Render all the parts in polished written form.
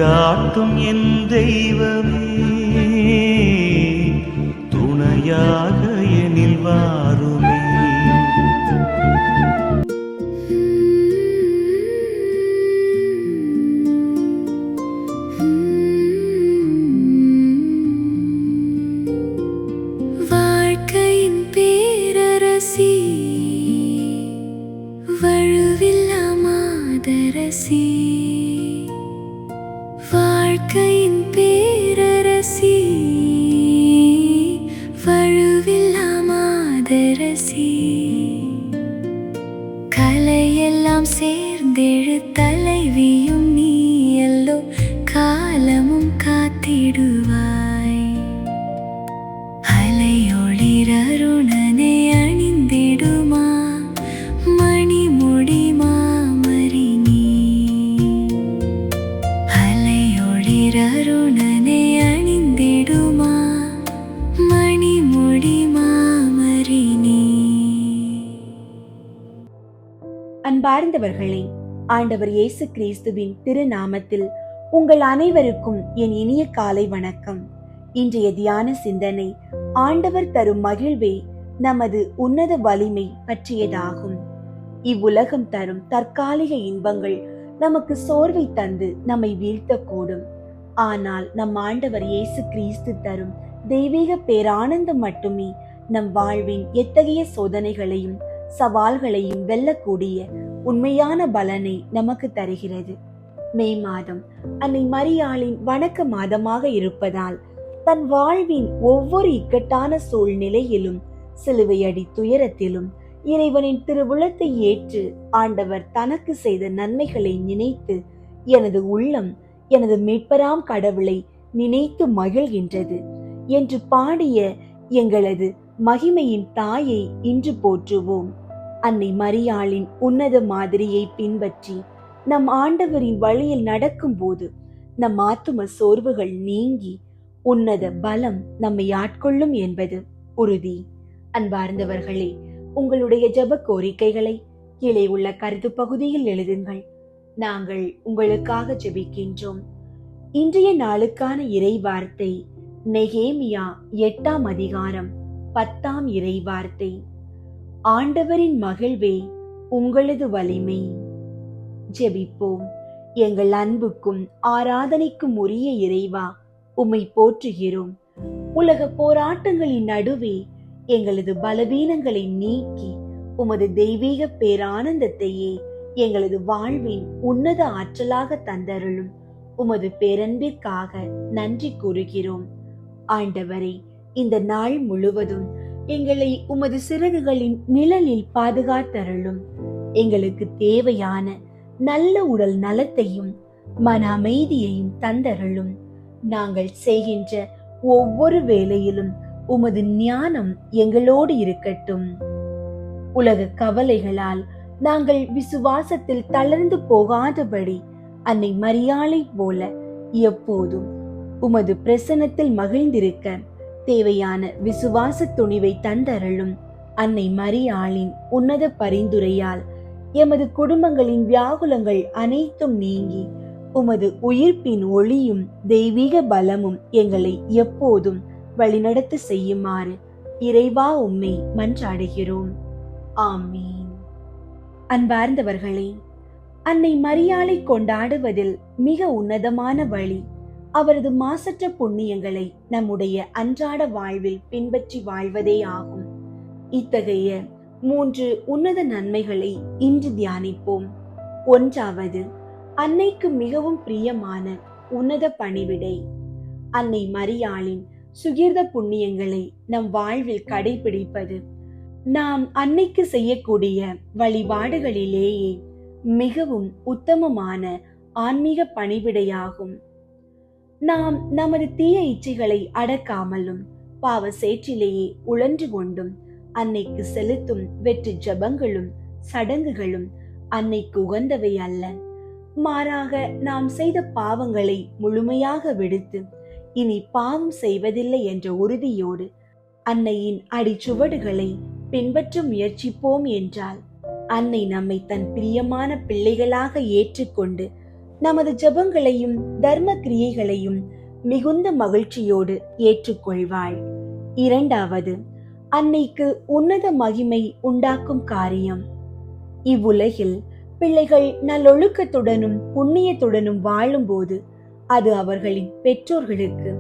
வழிகாட்டும் என் தெய்வமே, துணையாக எனில் வாருமே. வாழ்க்கையின் பேரரசி, வழுவில்லா மாதரசி, வாழ்க்கையின் பேரரசி, வழுவில்லா மாதரசி, கலையெல்லாம் சேர்ந்தெழு தலைவியும் நீ எல்லோ, காலமும் காத்திடுவாய். அலையொளிரருணனை அணிந்திடுமா மணிமுடி மாமரி நீ, அலையொளிரருணனை அணிந்திடுமா மணிமுடி மாமரி நீ. அன்பார்ந்தவர்களே, ஆண்டவர் இயேசு கிறிஸ்துவின் திருநாமத்தில் உங்கள் அனைவருக்கும் என் இனிய காலை வணக்கம். இன்றைய தியான சிந்தனை, ஆண்டவர் தரும் மகிழ்வே நமது உன்னத வலிமை பற்றியதாகும். இவ்வுலகம் தரும் தற்காலிக இன்பங்கள் நமக்கு சோர்வை தந்து நம்மை வீழ்த்தக்கூடும். ஆனால் நம் ஆண்டவர் இயேசு கிறிஸ்து தரும் தெய்வீக பேரானந்தம் மட்டுமே நம் வாழ்வின் எத்தகைய சோதனைகளையும் சவால்களையும் வெல்லக்கூடிய உண்மையான பலனை நமக்கு தருகிறது. மே மாதம் அன்னை மரியாளின் வணக்க மாதமாக இருப்பதால் தன் வாழ்வின் ஒவ்வொரு இக்கட்டான சூழ்நிலையிலும் சிலுவையடி துயரத்திலும் இறைவனின் திருவுளத்தை ஏற்று ஆண்டவர் தனக்கு செய்த நன்மைகளை நினைத்து எனது உள்ளம் எனது மீட்பராம் கடவுளை நினைத்து மகிழ்கின்றது என்று பாடிய எங்களது மகிமையின் தாயை இன்று போற்றுவோம். அன்னை மரியாளின் உன்னத மாதிரியை பின்பற்றி நம் ஆண்டவரின் வழியில் நடக்கும் போது நம் ஆத்தும சோர்வுகள் நீங்கி உன்னத பலம் நம்மை ஆட்கொள்ளும் என்பது உறுதி. அன்பார்ந்தவர்களே, உங்களுடைய ஜெப கோரிக்கைகளை கீழே உள்ள கருத்து பகுதியில் எழுதுங்கள். நாங்கள் உங்களுக்காக ஜெபிக்கின்றோம். இன்றைய நாளுக்கான இறை வார்த்தை நெகேமியா 8ஆம் அதிகாரம் 10ஆம் இறை வார்த்தை. ஆண்டவரின் மகிழ்வே உங்களது வலிமை. ஜெபிப்போம். எங்கள் அன்புக்கும் ஆராதனைக்கும் உரிய இறைவா, உம்மை போற்றுகிறோம். உலக போராட்டங்களின் நடுவே எங்களது பலவீனங்களை நீக்கி உமது தெய்வீக பேரானந்தத்தையே எங்களது வாழ்வின் உன்னத ஆற்றலாக தந்தருளும் உமது பேரன்பிற்காக நன்றி கூறுகிறோம். ஆண்டவரே, இந்த நாள் முழுவதும் எங்களை உமது சிறகுகளின் நிழலில் பாதுகாத்தருளும். எங்களுக்கு தேவையான நல்ல உடல் நலத்தையும் மன அமைதியையும் தந்தருளும். நாங்கள் செய்கின்ற ஒவ்வொரு வேளையிலும் உமது ஞானம் எங்களோடு இருக்கட்டும். உலக கவலைகளால் நாங்கள் விசுவாசத்தில் தளர்ந்து போகாதபடி அன்னை மரியாளை போல எப்போதும் உமது பிரசன்னத்தில் மகிழ்ந்திருக்க தேவையான விசுவாச துணிவை தந்தருளும். அன்னை மரியாளின் உன்னத பரிந்துரையால் எமது குடும்பங்களின் வியாகுலங்கள் அனைத்தும் நீங்கி உமது உயிர்ப்பின் ஒளியும் தெய்வீக பலமும் எங்களை எப்போதும் வழிநடத்த செய்யுமாறு இறைவா உம்மை மன்றாடுகிறோம். ஆமீன். அன்பார்ந்தவர்களே, அன்னை மரியாளை கொண்டாடுவதில் மிக உன்னதமான வழி அவரது மாசற்ற புண்ணியங்களை நம்முடைய அன்றாட வாழ்வில் பின்பற்றி வாழ்வதே ஆகும். இத்தகைய 3 உன்னத நன்மைகளை இன்று தியானிப்போம். 1வது, அன்னைக்கு மிகவும் பிரியமான உன்னத பணிவிடை. அன்னை மரியாளின் சுகிர்த புண்ணியங்களை நம் வாழ்வில் கடைபிடிப்பது நாம் அன்னைக்கு செய்யக்கூடிய வழிபாடுகளிலேயே மிகவும் உத்தமமான ஆன்மீக பணிவிடையாகும். நாம் நமது தீய இச்சைகளை அடக்காமலும் பாவ சேற்றிலேயே உழன்று கொண்டும் அன்னைக்கு செலுத்தும் வெற்று ஜபங்களும் சடங்குகளும் அன்னைக்கு உகந்தவை அல்ல. மாறாக நாம் செய்த பாவங்களை முழுமையாக விடுத்து இனி பாவம் செய்வதில்லை என்ற உறுதியோடு அன்னையின் அடிச்சுவடுகளை பின்பற்ற முயற்சிப்போம் என்றால் அன்னை நம்மை தன் பிரியமான பிள்ளைகளாக ஏற்றுக்கொண்டு நமது ஜெபங்களையும் தர்ம கிரியைகளையும் மிகுந்த மகிழ்ச்சியோடு ஏற்றுக்கொள்வாள். இரண்டாவது, அன்னைக்கு உன்னத மகிமை உண்டாக்கும் காரியம். இவ்வுலகில் பிள்ளைகள் நல்லொழுக்கத்துடனும் புண்ணியத்துடனும் வாழும்போது அது அவர்களின் பெற்றோர்களுக்கு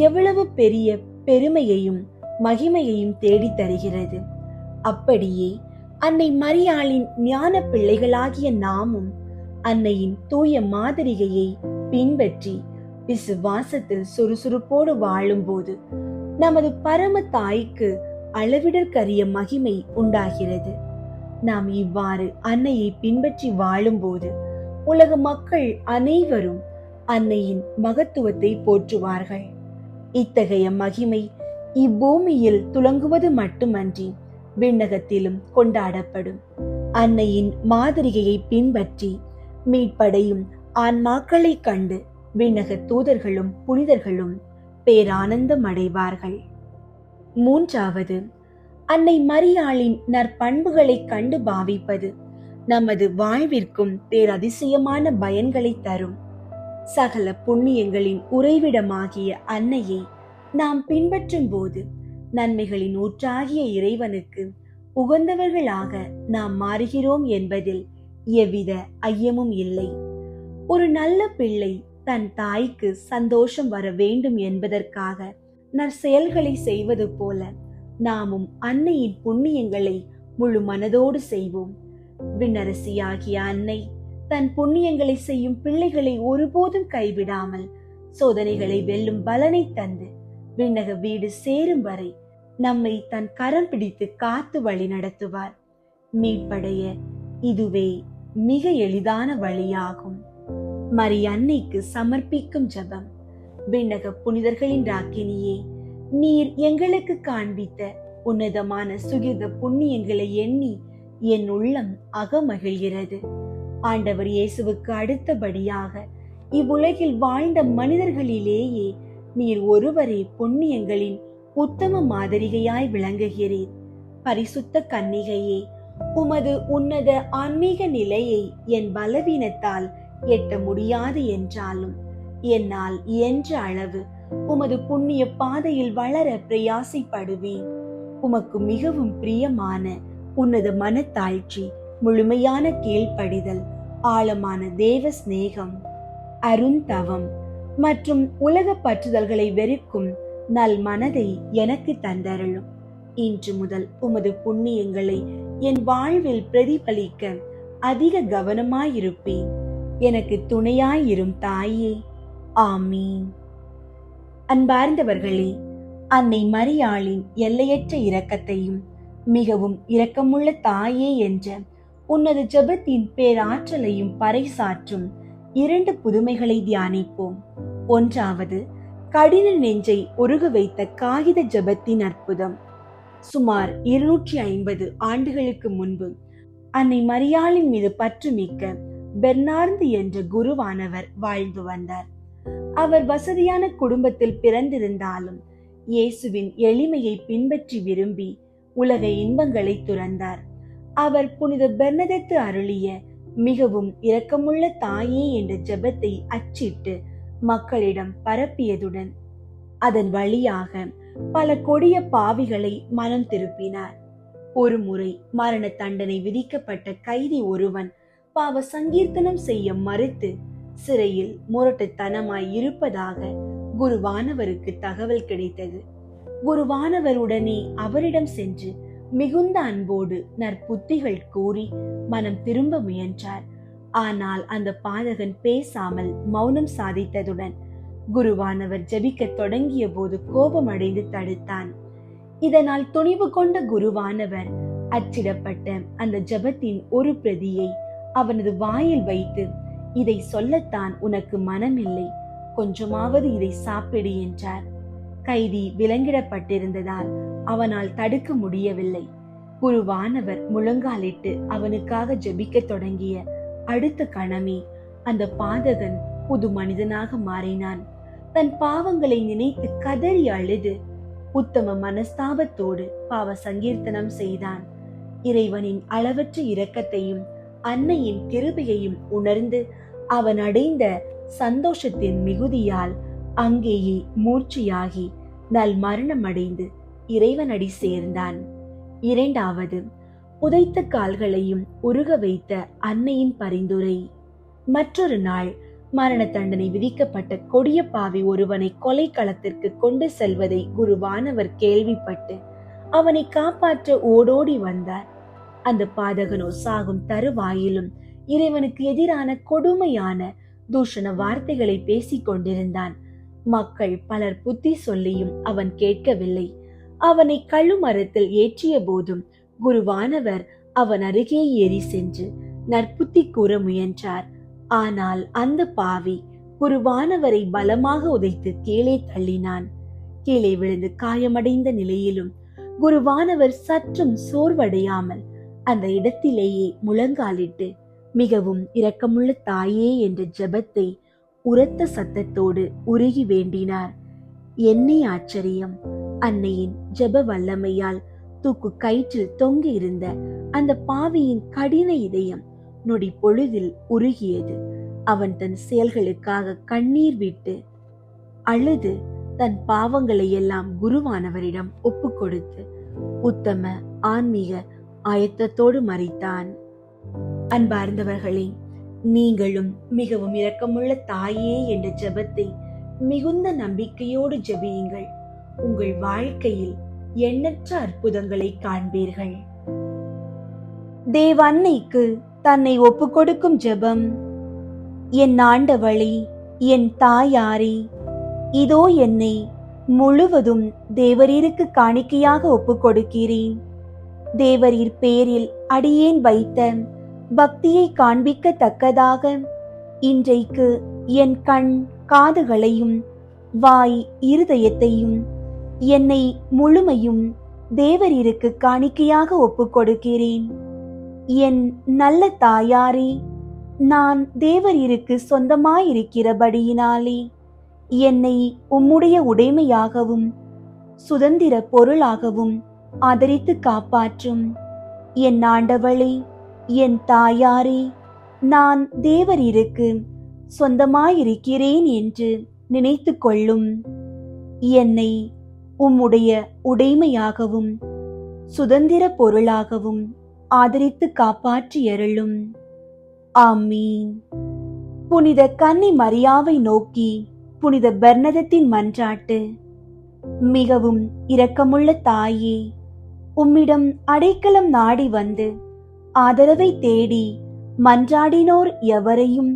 எவ்வளவு பெரிய பெருமையையும் மகிமையையும் தேடித் தருகிறது. அப்படியே அன்னை மரியாளின் ஞான பிள்ளைகளாகிய நாமும் அன்னையின் தூய மாதிரிகையை பின்பற்றி விசுவாசத்தில் சுறுசுறுப்போடு வாழும்போது நமது பரம தாய்க்கு அளவிடற்கரிய மகிமை உண்டாகிறது. நாம் இவ்வாறு அன்னையை பின்பற்றி வாழும்போது உலக மக்கள் அனைவரும் அன்னையின் மகத்துவத்தை போற்றுவார்கள். இத்தகைய மகிமை இப்பூமியில் துலங்குவது மட்டுமன்றி விண்ணகத்திலும் கொண்டாடப்படும். அன்னையின் மாதிரிகையை பின்பற்றி மீட்படையும் ஆன்மாக்களை கண்டு விண்ணக தூதர்களும் புனிதர்களும் பேரானந்தம் அடைவார்கள். மூன்றாவது, அன்னை மரியாளின் நற்பண்புகளை கண்டு பாவிப்பது நமது வாழ்விற்கும் பேரதிசயமான பயன்களை தரும். சகல புண்ணியங்களின் உறைவிடமாகிய அன்னையை நாம் பின்பற்றும் போது நன்மைகளின் ஊற்றாகிய இறைவனுக்கு உகந்தவர்களாக நாம் மாறுகிறோம் என்பதில் எவ்வித ஐயமும் இல்லை. ஒரு நல்ல பிள்ளை தன் தாய்க்கு சந்தோஷம் வர வேண்டும் என்பதற்காக நற்செயல்களை செய்வது போல நாமும் அன்னையின் புண்ணியங்களை முழு மனதோடு செய்வோம். விண்ணரசியாகிய அன்னை தன் புண்ணியங்களை செய்யும் பிள்ளைகளை ஒருபோதும் கைவிடாமல் சோதனைகளை வெல்லும் பலனை தந்து விண்ணக வீடு சேரும் வரை நம்மை தன் கரம் பிடித்து காத்து வழி நடத்துவார். மீட்படைய இதுவே மிக எளிதான வழியாகும். மரி அன்னைக்கு சமர்ப்பிக்கும் ஜெபம். விண்ணக புனிதர்களின் ராக்கினியே, நீர் எங்களுக்கு காண்பித்த உன்னதமான சுகிர்த புண்ணியங்களை எண்ணி என் உள்ளம் அகமகிழ்கிறது. ஆண்டவர் இயேசுவுக்கு அடுத்தபடியாக இவ்வுலகில் வாழ்ந்த மனிதர்களிலேயே நீர் ஒருவரே புண்ணியங்களின் உத்தம மாதிரிகையாய் விளங்குகிறீர். பரிசுத்த கன்னிகையே, உமது உன்னத ஆன்மீக நிலையை என் பலவீனத்தால் எட்ட முடியாது என்றாலும் என்னால் இயன்ற அளவு உமது புண்ணிய பாதையில் வளர பிரயாசைப்படுவேன். உமக்கு மிகவும் பிரியமான உன்னத மனத்தாழ்ச்சி, முழுமையான கீழ்ப்படிதல், ஆழமான தேவ சிநேகம், அருந்தவம் மற்றும் உலக பற்றுதல்களை வெறுக்கும் நல் மனதை எனக்கு தந்தருளும். இன்று முதல் உமது புண்ணியங்களை என் வாழ்வில் பிரதிபலிக்க அதிக கவனமாயிருப்பேன். எனக்கு துணையாயிரும் தாயே. ஆமீன். அன்பார்ந்தவர்களே, அன்னை மரியாளின் எல்லையற்ற இரக்கத்தையும் மிகவும் இரக்கமுள்ள தாயே என்ற உன்னத ஜெபத்தின் பேராற்றலையும் பறைசாற்றும் 2 புதுமைகளை தியானிப்போம். ஒன்றாவது, கடின நெஞ்சை உருக வைத்த காகித ஜெபத்தின் அற்புதம். சுமார் 250 ஆண்டுகளுக்கு முன்பு அன்னை மரியாளின் மீது பற்றுமிக்க பெர்னார்து என்ற குருவானவர் வாழ்ந்து வந்தார். அவர் வசதியான குடும்பத்தில் பிறந்திருந்தாலும் இயேசுவின் எளிமையை பின்பற்றி விரும்பி உலக இன்பங்களை துறந்தார். அவர் புனித பெர்னதெத்து அருளிய மிகவும் இரக்கமுள்ள தாயே என்ற ஜெபத்தை அச்சிட்டு மக்களிடம் பரப்பியதுடன் அதன் வழியாக பல கொடிய பாவிகளை மனம் திருப்பினார். ஒரு முறை மரண தண்டனை விதிக்கப்பட்ட கைதி ஒருவன் பாவ சங்கீர்த்தனம் செய்ய மறுத்து சிறையில் முரட்டுத்தனமாய் இருப்பதாக குருவானவருக்கு தகவல் கிடைத்தது. குருவானவருடனே அவரிடம் சென்று மிகுந்த அன்போடு நற்புத்திகள் கூறி மனம் திரும்ப முயன்றார். ஆனால் அந்த பாதகன் பேசாமல் மௌனம் சாதித்ததுடன் குருவானவர் ஜெபிக்க தொடங்கிய போது கோபமடைந்து தடுத்தான். இதனால் துணிவு கொண்ட குருவானவர் அச்சிடப்பட்ட அந்த ஜெபத்தின் ஒரு பிரதியை அவனது வாயில் வைத்து, இதை சொல்லத்தான் உனக்கு மனமில்லை, கொஞ்சமாவது இதை சாப்பிடு என்றார். கைதி விலங்கிடப்பட்டிருந்ததால் அவனால் தடுக்க முடியவில்லை. குருவானவர் முழங்காலிட்டு அவனுக்காக ஜெபிக்க தொடங்கிய அடுத்த கணமே அந்த பாதகன் புது மனிதனாக மாறினான். தன் பாவங்களை நினைத்து கதறி அழுது உத்தம மனஸ்தாபத்தோடு பாவ சங்கீர்த்தனம் செய்தான். இறைவனின் அளவற்ற இரக்கத்தையும் அன்னையின் கிருபையையும் உணர்ந்து அவன் அடைந்த சந்தோஷத்தின் மிகுதியால் அங்கேயே மூர்ச்சையாகி நல் மரணம் அடைந்து இறைவனடி சேர்ந்தான். இரண்டாவது, புதைத்த கால்களையும் உருக வைத்த அன்னையின் பரிந்துரை. மற்றொரு நாள் மரண தண்டனை விதிக்கப்பட்ட கொடிய பாவி ஒருவனை கொலை களத்திற்கு கொண்டு செல்வதை குருவானவர் கேள்விப்பட்டு அவனை காப்பாற்ற ஓடோடி வந்தார். அந்த பாதகனோ சாகும் தருவாயிலும் இறைவனுக்கு எதிரான கொடுமையான தூஷண வார்த்தைகளை பேசிக் கொண்டிருந்தான். மக்கள் பலர் புத்தி சொல்லியும் அவன் கேட்கவில்லை. அவனை கழுமரத்தில் ஏற்றிய போதும் குருவானவர் அவன் அருகே ஏறி சென்று நற்புத்தி கூற முயன்றார். ஆனால் அந்த பாவி குருவானவரை பலமாக உதைத்து கீழே தள்ளினான். கீழே விழுந்து காயமடைந்த நிலையிலும் குருவானவர் சற்றும் சோர்வடையாமல் அந்த இடத்திலேயே முழங்காலிட்டு மிகவும் இரக்கமுள்ள தாயே என்ற ஜெபத்தை உரத்த சத்தத்தோடு உருகி வேண்டினார். என்னை ஆச்சரியம்! அன்னையின் ஜெப வல்லமையால் தூக்கு கயிற்றில் தொங்கி இருந்த அந்த பாவியின் கடின இதயம் நொடி பொழுதில் உருகியது. அவன் தன் செயல்களுக்காக கண்ணீர் விட்டு அழுது தன் பாவங்களை எல்லாம் குருவானவரிடம் ஒப்பு கொடுத்து உத்தம ஆன்மீக ஆயத்தத்தோடு மரித்தான். அன்பார்ந்தவர்களே, நீங்களும் மிகவும் இரக்கமுள்ள தாயே என்ற ஜெபத்தை மிகுந்த நம்பிக்கையோடு ஜெபியுங்கள். உங்கள் வாழ்க்கையில் எண்ணற்ற அற்புதங்களை காண்பீர்கள். தேவ அன்னைக்கு தன்னை ஒப்பு கொடுக்கும் ஜெபம். என் ஆண்டவளே, என் தாயாரே, இதோ என்னை முழுவதும் தேவரீருக்கு காணிக்கையாக ஒப்பு கொடுக்கிறேன். தேவரீர் பேரில் அடியேன் வைத்த பக்தியை காண்பிக்கத்தக்கதாக இன்றைக்கு என் கண் காதுகளையும் வாய் இருதயத்தையும் என்னை முழுமையும் தேவரீருக்கு காணிக்கையாக ஒப்பு கொடுக்கிறேன். என் நல்ல தாயாரே, நான் தேவரீருக்கு சொந்தமாயிருக்கிறபடியினாலே என்னை உம்முடைய உடைமையாகவும் சுதந்திர பொருளாகவும் ஆதரித்து காப்பாற்றும். என் ஆண்டவளே, என் தாயாரே, நான் தேவரீருக்கு சொந்தமாயிருக்கிறேன் என்று நினைத்து கொள்ளும். என்னை உம்முடைய உடைமையாகவும் சுதந்திர பொருளாகவும் ஆதரித்து காப்பாற்றியருளும். ஆமீன். புனித கன்னி மரியாவை நோக்கி புனித பெர்னதத்தின் மன்றாட்டு. மிகவும் இரக்கமுள்ள தாயே, உம்மிடம் அடைக்கலம் நாடி வந்து ஆதரவை தேடி மன்றாடினோர் எவரையும்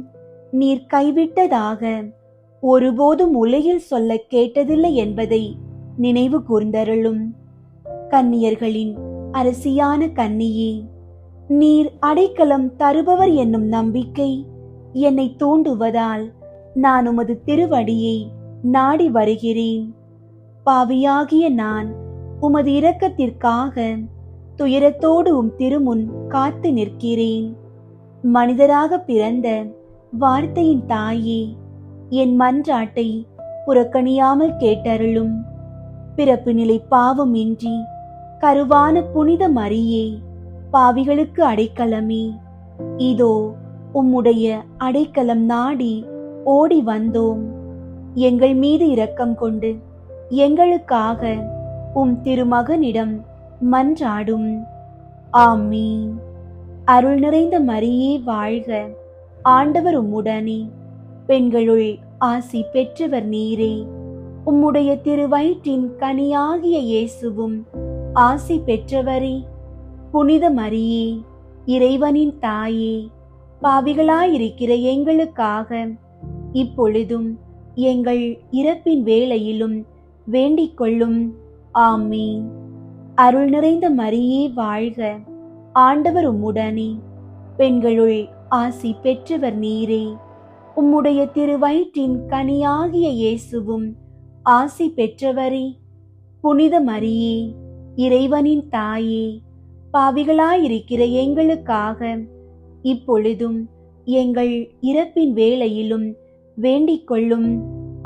நீர் கைவிட்டதாக ஒருபோதும் உலகில் சொல்ல கேட்டதில்லை என்பதை நினைவு கூர்ந்தருளும். கன்னியர்களின் அரசியான கன்னியே, நீர் அடைக்கலம் தருபவர் என்னும் நம்பிக்கை என்னை தூண்டுவதால் நான் உமது திருவடியை நாடி வருகிறேன். பாவியாகிய நான் உமது இரக்கத்திற்காக துயரத்தோடு உம் திருமுன் காத்து நிற்கிறேன். மனிதராக பிறந்த வார்த்தையின் தாயே, என் மன்றாட்டை புறக்கணியாமல் கேட்டருளும். பிறப்பு நிலை பாவமின்றி கருவான புனித மரியே, பாவிகளுக்கு அடைக்கலமே, இதோ உம்முடைய அடைக்கலம் நாடி ஓடி வந்தோம். எங்கள் மீது இரக்கம் கொண்டு எங்களுக்காக உம் திருமகனிடம் மன்றாடும். ஆமீன். அருள் நிறைந்த மரியே வாழ்க, ஆண்டவர் உம்முடனே, பெண்களுள் ஆசி பெற்றவர் நீரே. உம்முடைய திருவயிற்றின் கனியாகிய இயேசுவும் ஆசி பெற்றவரே. புனித மரியே, இறைவனின் தாயே, பாவிகளாயிருக்கிற எங்களுக்காக இப்பொழுதும் எங்கள் இறப்பின் வேளையிலும் வேண்டிக் கொள்ளும். ஆமீன். அருள் நிறைந்த மரியே வாழ்க, ஆண்டவர் உம்முடனே, பெண்களுள் ஆசி பெற்றவர் நீரே. உம்முடைய திருவயிற்றின் கனியாகிய இயேசுவும் ஆசி பெற்றவரே. புனித மரியே, இறைவனின் தாயே, பாவிகளாயிருக்கிற எங்களுக்காக இப்பொழுதும் எங்கள் இறப்பின் வேளையிலும் வேண்டிக் கொள்ளும்.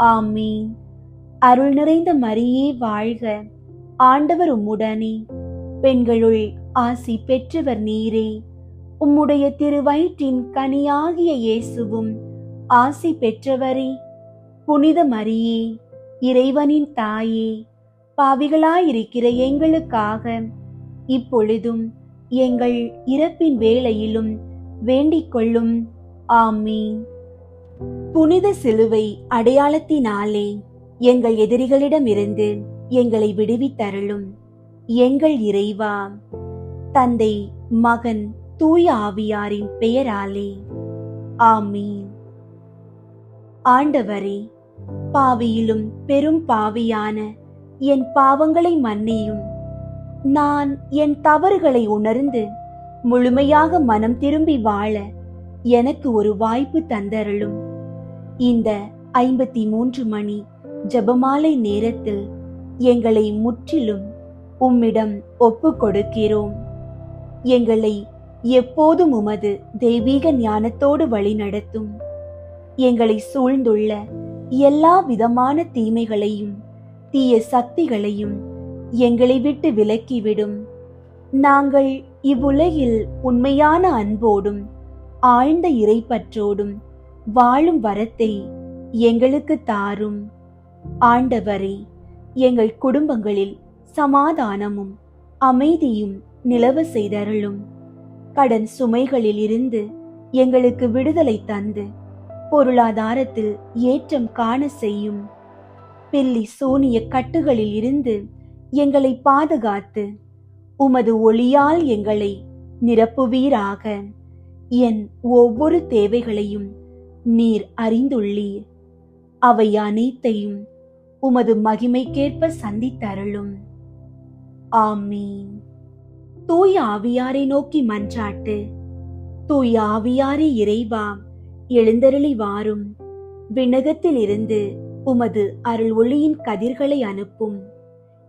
ஆமீன். அருள் நிறைந்த மரியே வாழ்க, ஆண்டவர் உம்முடனே, பெண்களுள் ஆசி பெற்றவர் நீரே. உம்முடைய திருவயிற்றின் கனியாகிய இயேசுவும் ஆசி பெற்றவரே, புனித மரியே, இறைவனின் தாயே, பாவிகளாயிருக்கிற எங்களுக்காக இப்பொழுதும் எங்கள் இறப்பின் வேளையிலும் வேண்டிக் கொள்ளும். ஆமீன். புனித சிலுவை அடையாளத்தினாலே எங்கள் எதிரிகளிடமிருந்து எங்களை விடுவித்தருளும். எங்கள் இறைவா, தந்தை, மகன், தூய ஆவியாரின் பெயராலே. ஆமீன். ஆண்டவரே, பாவியிலும் பெரும் பாவியான என் பாவங்களை மன்னியும். நான் என் தவறுகளை உணர்ந்து முழுமையாக மனம் திரும்பி வாழ எனக்கு ஒரு வாய்ப்பு தந்தருளும். இந்த 53 மணி ஜெபமாலை நேரத்தில் எங்களை முற்றிலும் உம்மிடம் ஒப்பு கொடுக்கிறோம். எங்களை எப்போதும் உமது தெய்வீக ஞானத்தோடு வழிநடத்தும். எங்களை சூழ்ந்துள்ள எல்லா விதமான தீமைகளையும் தீய சக்திகளையும் எங்களை விட்டு விலக்கிவிடும். நாங்கள் இவ்வுலகில் உண்மையான அன்போடும் ஆழ்ந்த இறைப்பற்றோடும் வாழும் வரத்தை எங்களுக்கு தாரும். ஆண்டவரே, எங்கள் குடும்பங்களில் சமாதானமும் அமைதியும் நிலவ செய்தருளும். கடன் சுமைகளில் இருந்து எங்களுக்கு விடுதலை தந்து பொருளாதாரத்தில் ஏற்றம் காண செய்யும். பில்லி சூனிய கட்டுகளில் இருந்து எங்களை பாதுகாத்து உமது ஒளியால் எங்களை நிரப்புவீராக. என் ஒவ்வொரு தேவைகளையும் நீர் அறிந்துள்ளீர். அவை அனைத்தையும் உமது மகிமைக்கேற்ப சந்தித்தருளும். ஆமீன். தூய ஆவியாரை நோக்கி மன்றாட்டு. தூய ஆவியாரே இறைவா, எழுந்தருளி வாரும். விண்ணகத்தில் இருந்து உமது அருள் ஒளியின் கதிர்களை அனுப்பும்.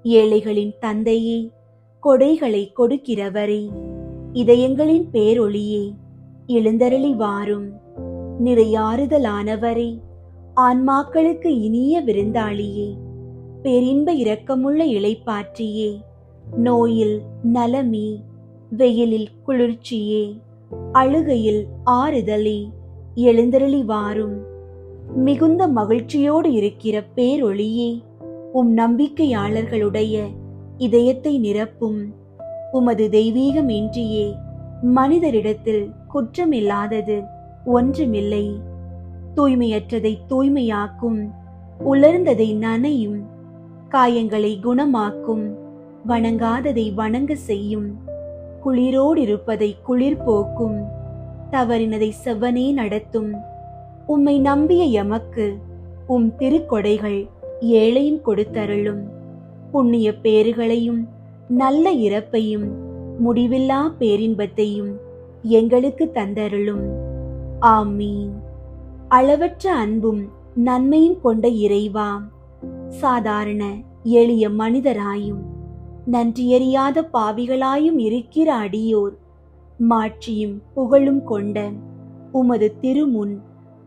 ஏழைகளின் தந்தையே, கொடைகளை கொடுக்கிறவரே, இதயங்களின் பேரொளியே, எழுந்தருளி வாரும். நிறையாறுதலானவரே, ஆன்மாக்களுக்கு இனிய விருந்தாளியே, பேரின்ப இரக்கமுள்ள இளைப்பாற்றியே, நோயில் நலமே, வெயிலில் குளிர்ச்சியே, அழுகையில் ஆறுதலே, எழுந்தருளி வாரும். மிகுந்த மகிழ்ச்சியோடு இருக்கிற பேரொளியே, உம் நம்பிக்கையாளர்களுடைய இதயத்தை நிரப்பும். உமது தெய்வீகம் இன்றியே மனிதரிடத்தில் குற்றமில்லாதது ஒன்றுமில்லை. தூய்மையற்றதை தூய்மையாக்கும், உலர்ந்ததை நனையும், காயங்களை குணமாக்கும், வணங்காததை வணங்க செய்யும், குளிரோடு இருப்பதை குளிர் போக்கும், தவறினதை செவ்வனே நடத்தும். உம்மை நம்பிய எமக்கு உம் திருக்கொடைகள் ஏழையும் கொடுத்தருளும். புண்ணிய பேறுகளையும் நல்ல இறப்பையும் முடிவில்லா பேரின்பத்தையும் எங்களுக்கு தந்தருளும். ஆமீன். அளவற்ற அன்பும் நன்மையும் கொண்ட இறைவா, சாதாரண எளிய மனிதராயும் நன்றியறியாத பாவிகளாயும் இருக்கிற அடியோர் மாட்சியும் புகழும் கொண்ட உமது திருமுன்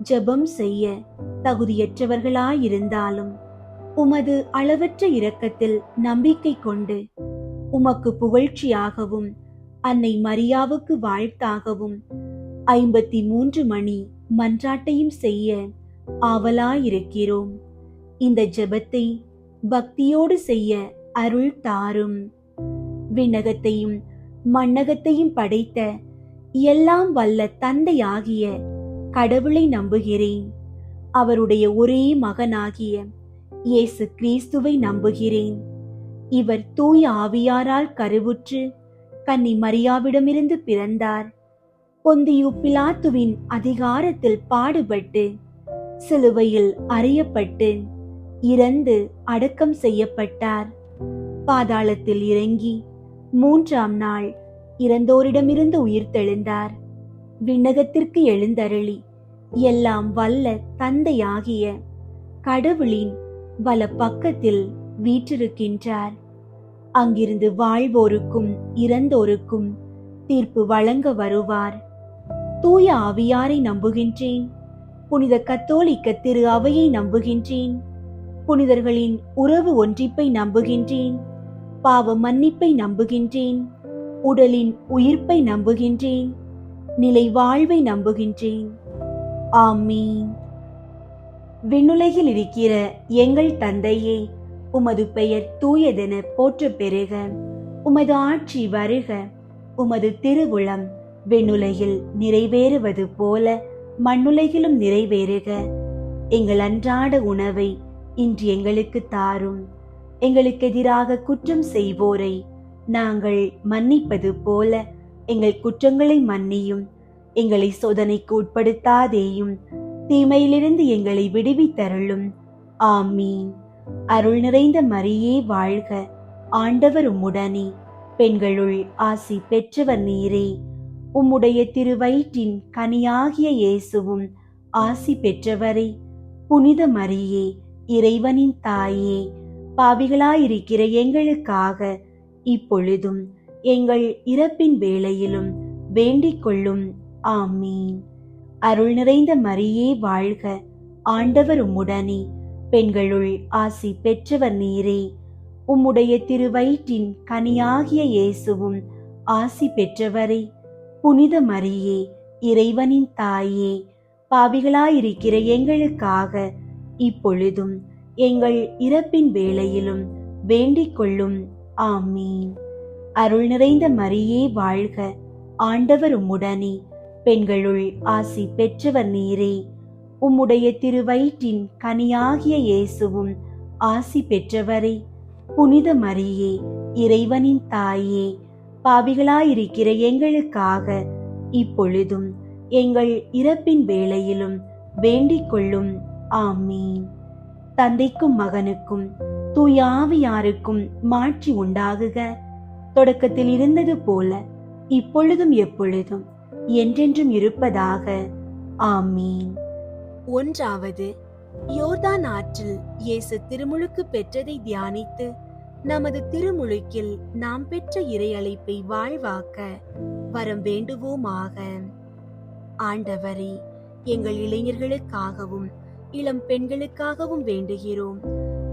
ஜெபம் செய்ய தகுதியற்றவர்களாயிருந்தாலும் உமது அளவற்ற இரக்கத்தில் நம்பிக்கை கொண்டு உமக்கு புகழ்ச்சியாகவும் அன்னை மரியாவுக்கு வாழ்த்தாகவும் 53 மணி மன்றாட்டையும் செய்ய ஆவலாயிருக்கிறோம். இந்த ஜெபத்தை பக்தியோடு செய்ய அருள் தாரும். விண்ணகத்தையும் மண்ணகத்தையும் படைத்த எல்லாம் வல்ல தந்தையாகிய கடவுளை நம்புகிறேன். அவருடைய ஒரே மகனாகிய இயேசு கிறிஸ்துவை நம்புகிறேன். இவர் தூய ஆவியாரால் கருவுற்று கன்னி மரியாவிடமிருந்து பிறந்தார். பொந்தியு பிலாத்துவின் அதிகாரத்தில் பாடுபட்டு சிலுவையில் அறையப்பட்டு இறந்து அடக்கம் செய்யப்பட்டார். பாதாளத்தில் இறங்கி 3ஆம் நாள் இறந்தோரிடமிருந்து உயிர்த்தெழுந்தார். விண்ணகத்திற்கு எழுந்தருளி எல்லாம் வல்ல தந்தையாகிய கடவுளின் வல பக்கத்தில் வீற்றிருக்கின்றார். அங்கிருந்து வாழ்வோருக்கும் இறந்தோருக்கும் தீர்ப்பு வழங்க வருவார். தூய ஆவியாரை நம்புகின்றேன். புனித கத்தோலிக்க திரு அவையை நம்புகின்றேன். புனிதர்களின் உறவு ஒன்றிப்பை நம்புகின்றேன். பாவ மன்னிப்பை நம்புகின்றேன். உடலின் உயிர்ப்பை நம்புகின்றேன். நிலை வாழ்வை நம்புகின்றேன். ஆமீன். விண்ணுலகில் இருக்கிற எங்கள் தந்தையே, உமது பெயர் தூயதென போற்றப் பெறுக. உமது ஆட்சி வருக. உமது திருவுளம் விண்ணுலகில் நிறைவேறுவது போல மண்ணுலகிலும் நிறைவேறுக. எங்கள் அன்றாட உணவை இன்று எங்களுக்கு தாரும். எங்களுக்கு எதிராக குற்றம் செய்வோரை நாங்கள் மன்னிப்பது போல எங்கள் குற்றங்களை மன்னியும். எங்களை சோதனைக்கு உட்படுத்தாதேயும், தீமையிலிருந்து எங்களை விடுவித்தருளும். ஆமீன். அருள் நிறைந்த மரியே வாழ்க. ஆண்டவர் உம்முடனே, பெண்களுள் ஆசி பெற்றவர் நீரே. உம்முடைய திருவயிற்றின் கனியாகிய இயேசுவும் ஆசி பெற்றவரே. புனித மரியே, இறைவனின் தாயே, பாவிகளாயிருக்கிற எங்களுக்காக இப்பொழுதும் எங்கள் இறப்பின் வேளையிலும் வேண்டிக் கொள்ளும். ஆமீன். அருள் நிறைந்த மரியே வாழ்க. ஆண்டவர் உம்முடனே, பெண்களுள் ஆசி பெற்றவர் நீரே. உம்முடைய திருவயிற்றின் கனியாகிய இயேசுவும் ஆசி பெற்றவரே. புனித மரியே, இறைவனின் தாயே, பாவிகளாயிருக்கிற எங்களுக்காக இப்பொழுதும் எங்கள் இறப்பின் வேளையிலும் வேண்டிக் கொள்ளும். ஆமீன். அருள் நிறைந்த மரியே வாழ்க. ஆண்டவர் உம்முடனே, பெண்களுள் ஆசி பெற்றவர் நீரே. உம்முடைய திருவயிற்றின் கனியாகிய இயேசுவும் ஆசி பெற்றவரே. புனித மரியே, இறைவனின் தாயே, பாவிகளாயிருக்கிற எங்களுக்காக இப்பொழுதும் எங்கள் இறப்பின் வேளையிலும் வேண்டிக் கொள்ளும். ஆமீன். தந்தைக்கும் மகனுக்கும் தூய ஆவியாருக்கும் மாட்சி உண்டாகுக. தொடக்கத்தில் இருந்தது போல இப்பொழுதும் எப்பொழுதும் என்றென்றும் இருப்பதாக. ஆமீன். ஒன்றாவது, யோர்தான் ஆற்றில் இயேசு திருமுழுக்கு பெற்றதை தியானித்து நமது திருமுழுக்கில் நாம் பெற்ற இறை அழைப்பை வாழ்வாக்க வரம் வேண்டுவோமாக. ஆண்டவரே, எங்கள் இளைஞர்களுக்காகவும் இளம் பெண்களுக்காகவும் வேண்டுகிறோம்.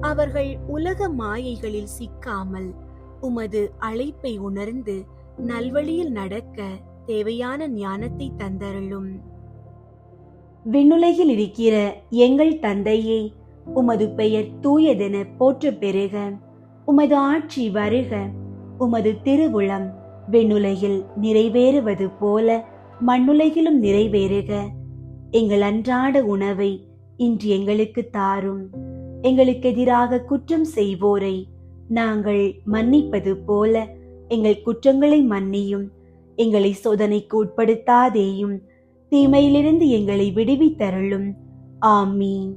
அவர்கள் உலக மாயைகளில் சிக்காமல் உமது அழைப்பை உணர்ந்து நல்வழியில் நடக்க தேவையான ஞானத்தை தந்தருளும். விண்ணுலகில் இருக்கிற எங்கள் தந்தையே, உமது பெயர் தூயதென போற்றப் பெறுக. உமது ஆட்சி வருக. உமது திருவுளம் விண்ணுலகில் நிறைவேறுவது போல மண்ணுலகிலும் நிறைவேறுக. எங்கள் அன்றாட உணவை இன்று எங்களுக்கு தாரும். எங்களுக்கு எதிராக குற்றம் செய்வோரை நாங்கள் மன்னிப்பது போல எங்கள் குற்றங்களை மன்னியும். எங்களை சோதனைக்கு உட்படுத்தாதேயும், தீமையிலிருந்து எங்களை விடுவித்தருளும். ஆமீன்.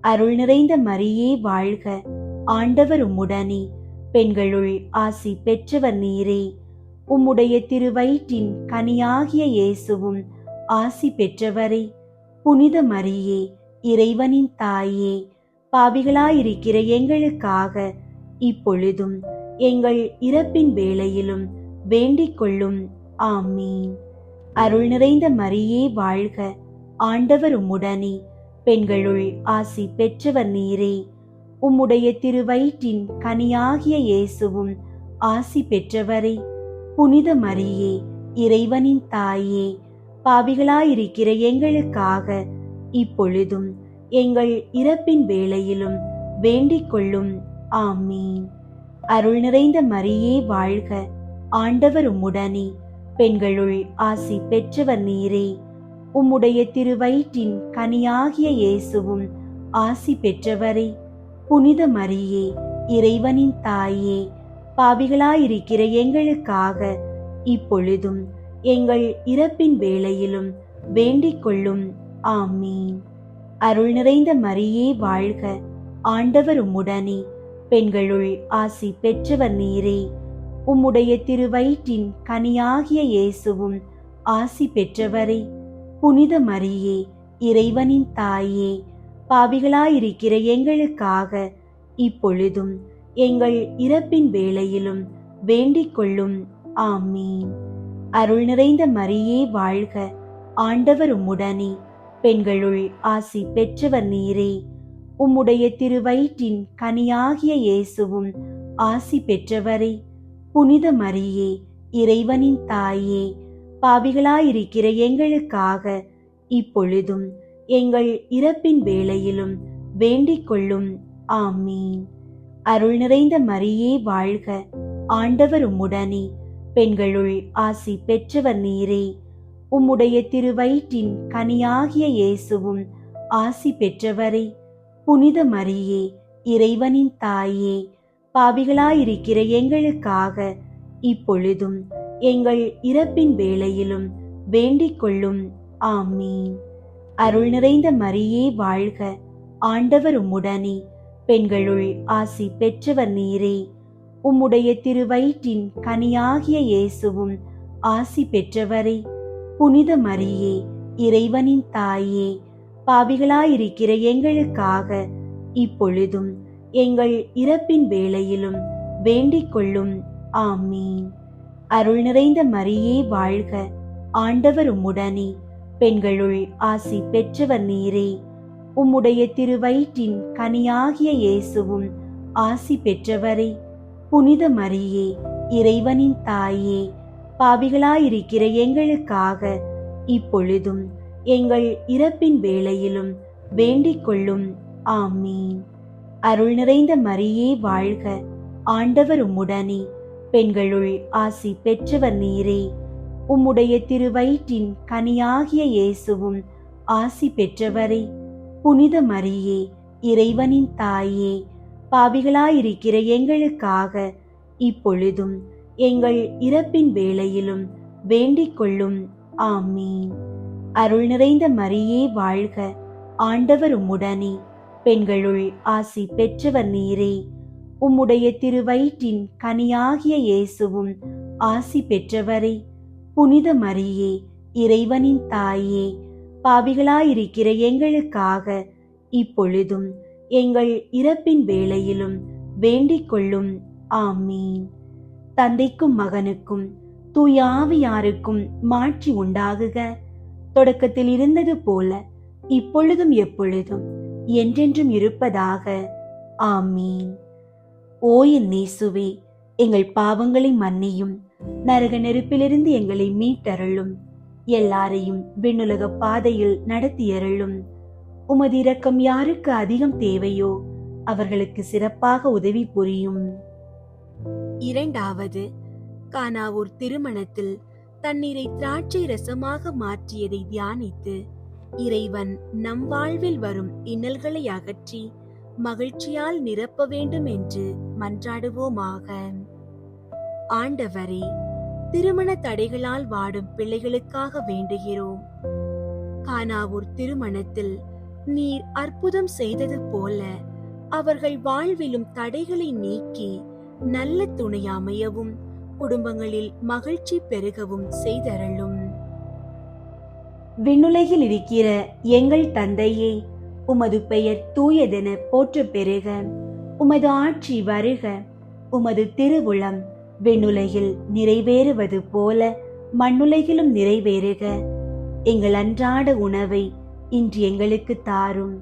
அருள் நிறைந்த மரியே வாழ்க. ஆண்டவர் உம்முடனே, பெண்களுள் ஆசி பெற்றவர் நீரே. உம்முடைய திருவயிற்றின் கனியாகிய இயேசுவும் ஆசி பெற்றவரே. புனித மரியே, இறைவனின் தாயே, பாவிகளாயிருக்கிற எங்களுக்காக இப்பொழுதும் எங்கள் இறப்பின் வேளையிலும் வேண்டிக் கொள்ளும். ஆமீன். அருள் நிறைந்த மரியே வாழ்க. ஆண்டவர் உம்முடனே, பெண்களுள் ஆசி பெற்றவர் நீரே. உம்முடைய திருவயிற்றின் கனியாகிய இயேசுவும் ஆசி பெற்றவரே. புனித மரியே, இறைவனின் தாயே, பாவிகளாயிருக்கிற எங்களுக்காக இப்பொழுதும் எங்கள் இறப்பின் வேளையிலும் வேண்டிக் கொள்ளும். ஆமீன். அருள் நிறைந்த மரியே வாழ்க. ஆண்டவர் உம்முடனே, பெண்களுள் ஆசி பெற்றவர் நீரே. உம்முடைய திருவயிற்றின் கனியாகிய இயேசுவும் ஆசி பெற்றவரே. புனித மரியே, இறைவனின் தாயே, பாவிகளாயிருக்கிற எங்களுக்காக இப்பொழுதும் எங்கள் இறப்பின் வேளையிலும் வேண்டிக் கொள்ளும். ஆமீன். அருள் நிறைந்த மரியே வாழ்க. ஆண்டவர் உம்முடனே, பெண்களுள் ஆசி பெற்றவர் நீரே. உம்முடைய திருவயிற்றின் கனியாகிய இயேசுவும் ஆசி பெற்றவரே. புனித மரியே, இறைவனின் தாயே, பாவிகளாயிருக்கிற எங்களுக்காக இப்பொழுதும் எங்கள் இறப்பின் வேளையிலும் வேண்டிக் கொள்ளும். ஆமீன். அருள் நிறைந்த மரியே வாழ்க. ஆண்டவர் உம்முடனே, பெண்களுள் ஆசி பெற்றவர் நீரே. உம்முடைய திருவயிற்றின் கனியாகிய இயேசுவும் ஆசி பெற்றவரே. புனித மரியே, இறைவனின் தாயே, பாவிகளாயிருக்கிற எங்களுக்காக இப்பொழுதும் எங்கள் இறப்பின் வேளையிலும் வேண்டிக் கொள்ளும். ஆமீன். அருள் நிறைந்த மரியே வாழ்க, ஆண்டவர் உம்முடனே, பெண்களுள் ஆசி பெற்றவர் நீரே. உம்முடைய திருவயிற்றின் கனியாகிய இயேசுவும் ஆசி பெற்றவரே. புனித மரியே, இறைவனின் தாயே, பாவிகளாயிருக்கிற எங்களுக்காக இப்பொழுதும் எங்கள் இறப்பின் வேளையிலும் வேண்டிக் கொள்ளும். ஆமீன். அருள் நிறைந்த மரியே வாழ்க, ஆண்டவர் உம்முடனே, பெண்களுள் ஆசி பெற்றவர் நீரே. உம்முடைய திருவயிற்றின் கனியாகிய இயேசுவும் ஆசி பெற்றவரே. புனித மரியே, இறைவனின் தாயே, பாவிகளாயிருக்கிற எங்களுக்காக இப்பொழுதும் எங்கள் இறப்பின் வேளையிலும் வேண்டிக் கொள்ளும். ஆமீன். அருள் நிறைந்த மரியே வாழ்க, ஆண்டவர் உம்முடனே, பெண்களுள் ஆசி பெற்றவர் நீரே. உம்முடைய திருவயிற்றின் கனியாகிய இயேசுவும் ஆசி பெற்றவரே. புனித மரியே, இறைவனின் தாயே, பாவிகளாயிருக்கிற எங்களுக்காக இப்பொழுதும் எங்கள் இறப்பின் வேளையிலும் வேண்டிக் கொள்ளும். ஆமீன். அருள் நிறைந்த மரியே வாழ்க, ஆண்டவர் உம்முடனே, பெண்களுள் ஆசி பெற்றவர் நீரே. உம்முடைய திருவயிற்றின் கனியாகிய இயேசுவும் ஆசி பெற்றவரே. புனித மரியே, இறைவனின் தாயே, பாவிகளாயிருக்கிற எங்களுக்காக இப்பொழுதும் எங்கள் இறப்பின் வேளையிலும் வேண்டிக் கொள்ளும். ஆமீன். அருள் நிறைந்த மரியே வாழ்க, ஆண்டவர் உம்முடனே, பெண்களுள் ஆசி பெற்றவர் நீரே. உம்முடைய திருவயிற்றின் கனியாகிய இயேசுவும் ஆசி பெற்றவரே. புனித மரியே, இறைவனின் தாயே, பாவிகளாயிருக்கிற எங்களுக்காக இப்பொழுதும் எங்கள் இறப்பின் வேளையிலும் வேண்டிக் கொள்ளும். ஆமீன். தந்தைக்கும் மகனுக்கும் தூய ஆவியாருக்கும் மாட்சி உண்டாகுக. தொடக்கத்தில் இருந்தது போல இப்பொழுதும் எப்பொழுதும் என்றென்றும் இருப்பதாக. ஆமீன். ஓ என் இயேசுவே, எங்கள் பாவங்களை மன்னியும், நரக நெருப்பிலிருந்து எங்களை மீட்டருளும், எல்லாரையும் விண்ணுலக பாதையில் நடத்தியருளும். உமது இரக்கம் யாருக்கு அதிகம் தேவையோ அவர்களுக்கு சிறப்பாக உதவி புரியும். இரண்டாவது, கானாவூர் திருமணத்தில் தண்ணீரை திராட்சை ரசமாக மாற்றியதை தியானித்து இறைவன் நம் வாழ்வில் வரும் இன்னல்களை அகற்றி மகிழ்ச்சியால் நிரப்ப வேண்டும் என்று மன்றாடுவோமாக. ஆண்டவரே, திருமண தடைகளால் வாடும் பிள்ளைகளுக்காக வேண்டுகிறோம். கானாவூர் திருமணத்தில் நீர் அற்புதம் செய்தது போல அவர்கள் வாழ்விலும் தடைகளை நீக்கி நல்ல துணை அமையவும் குடும்பங்களில் மகிழ்ச்சி பெருகவும் செய்தருளும். விண்ணுலகில் இருக்கிற எங்கள் தந்தையே, உமது பெயர் தூயதென போற்ற பெருக. உமது ஆட்சி வருக. உமது திருவுளம் விண்ணுலகில் நிறைவேறுவது போல மண்ணுலகிலும் நிறைவேறுக. எங்கள் அன்றாட உணவை இன்று எங்களுக்கு தாரும்.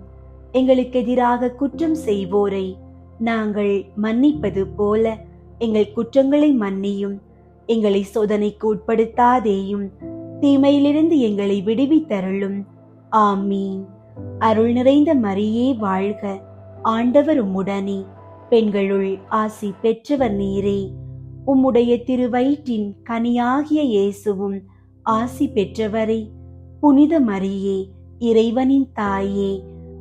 எங்களுக்கு எதிராக குற்றம் செய்வோரை நாங்கள் மன்னிப்பது போல எங்கள் குற்றங்களை மன்னியும். எங்களை சோதனைக்கு உட்படுத்தாதேயும், தீமையிலிருந்து எங்களை விடுவித்தருளும். ஆமீன். அருள் நிறைந்த மரியே வாழ்க, ஆண்டவர் உம்முடனே, பெண்களுள் ஆசி பெற்றவர் நீரே. உம்முடைய திருவயிற்றின் கனியாகிய இயேசுவும் ஆசி பெற்றவரே. புனித மரியே, இறைவனின் தாயே,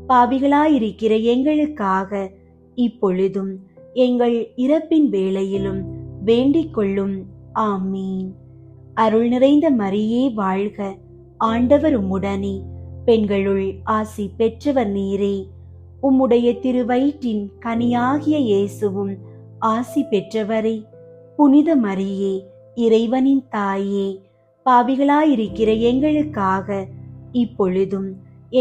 பாவிகளாயிருக்கிற எங்களுக்காக இப்பொழுதும் எங்கள் இறப்பின் வேளையிலும் வேண்டிக் கொள்ளும். ஆமீன். அருள் நிறைந்த மரியே வாழ்க, ஆண்டவர் உம்முடனே, பெண்களுள் ஆசி பெற்றவர் நீரே. உம்முடைய திருவயிற்றின் கனியாகிய இயேசுவும் ஆசி பெற்றவரே. புனித மரியே, இறைவனின் தாயே, பாவிகளாயிருக்கிற எங்களுக்காக இப்பொழுதும்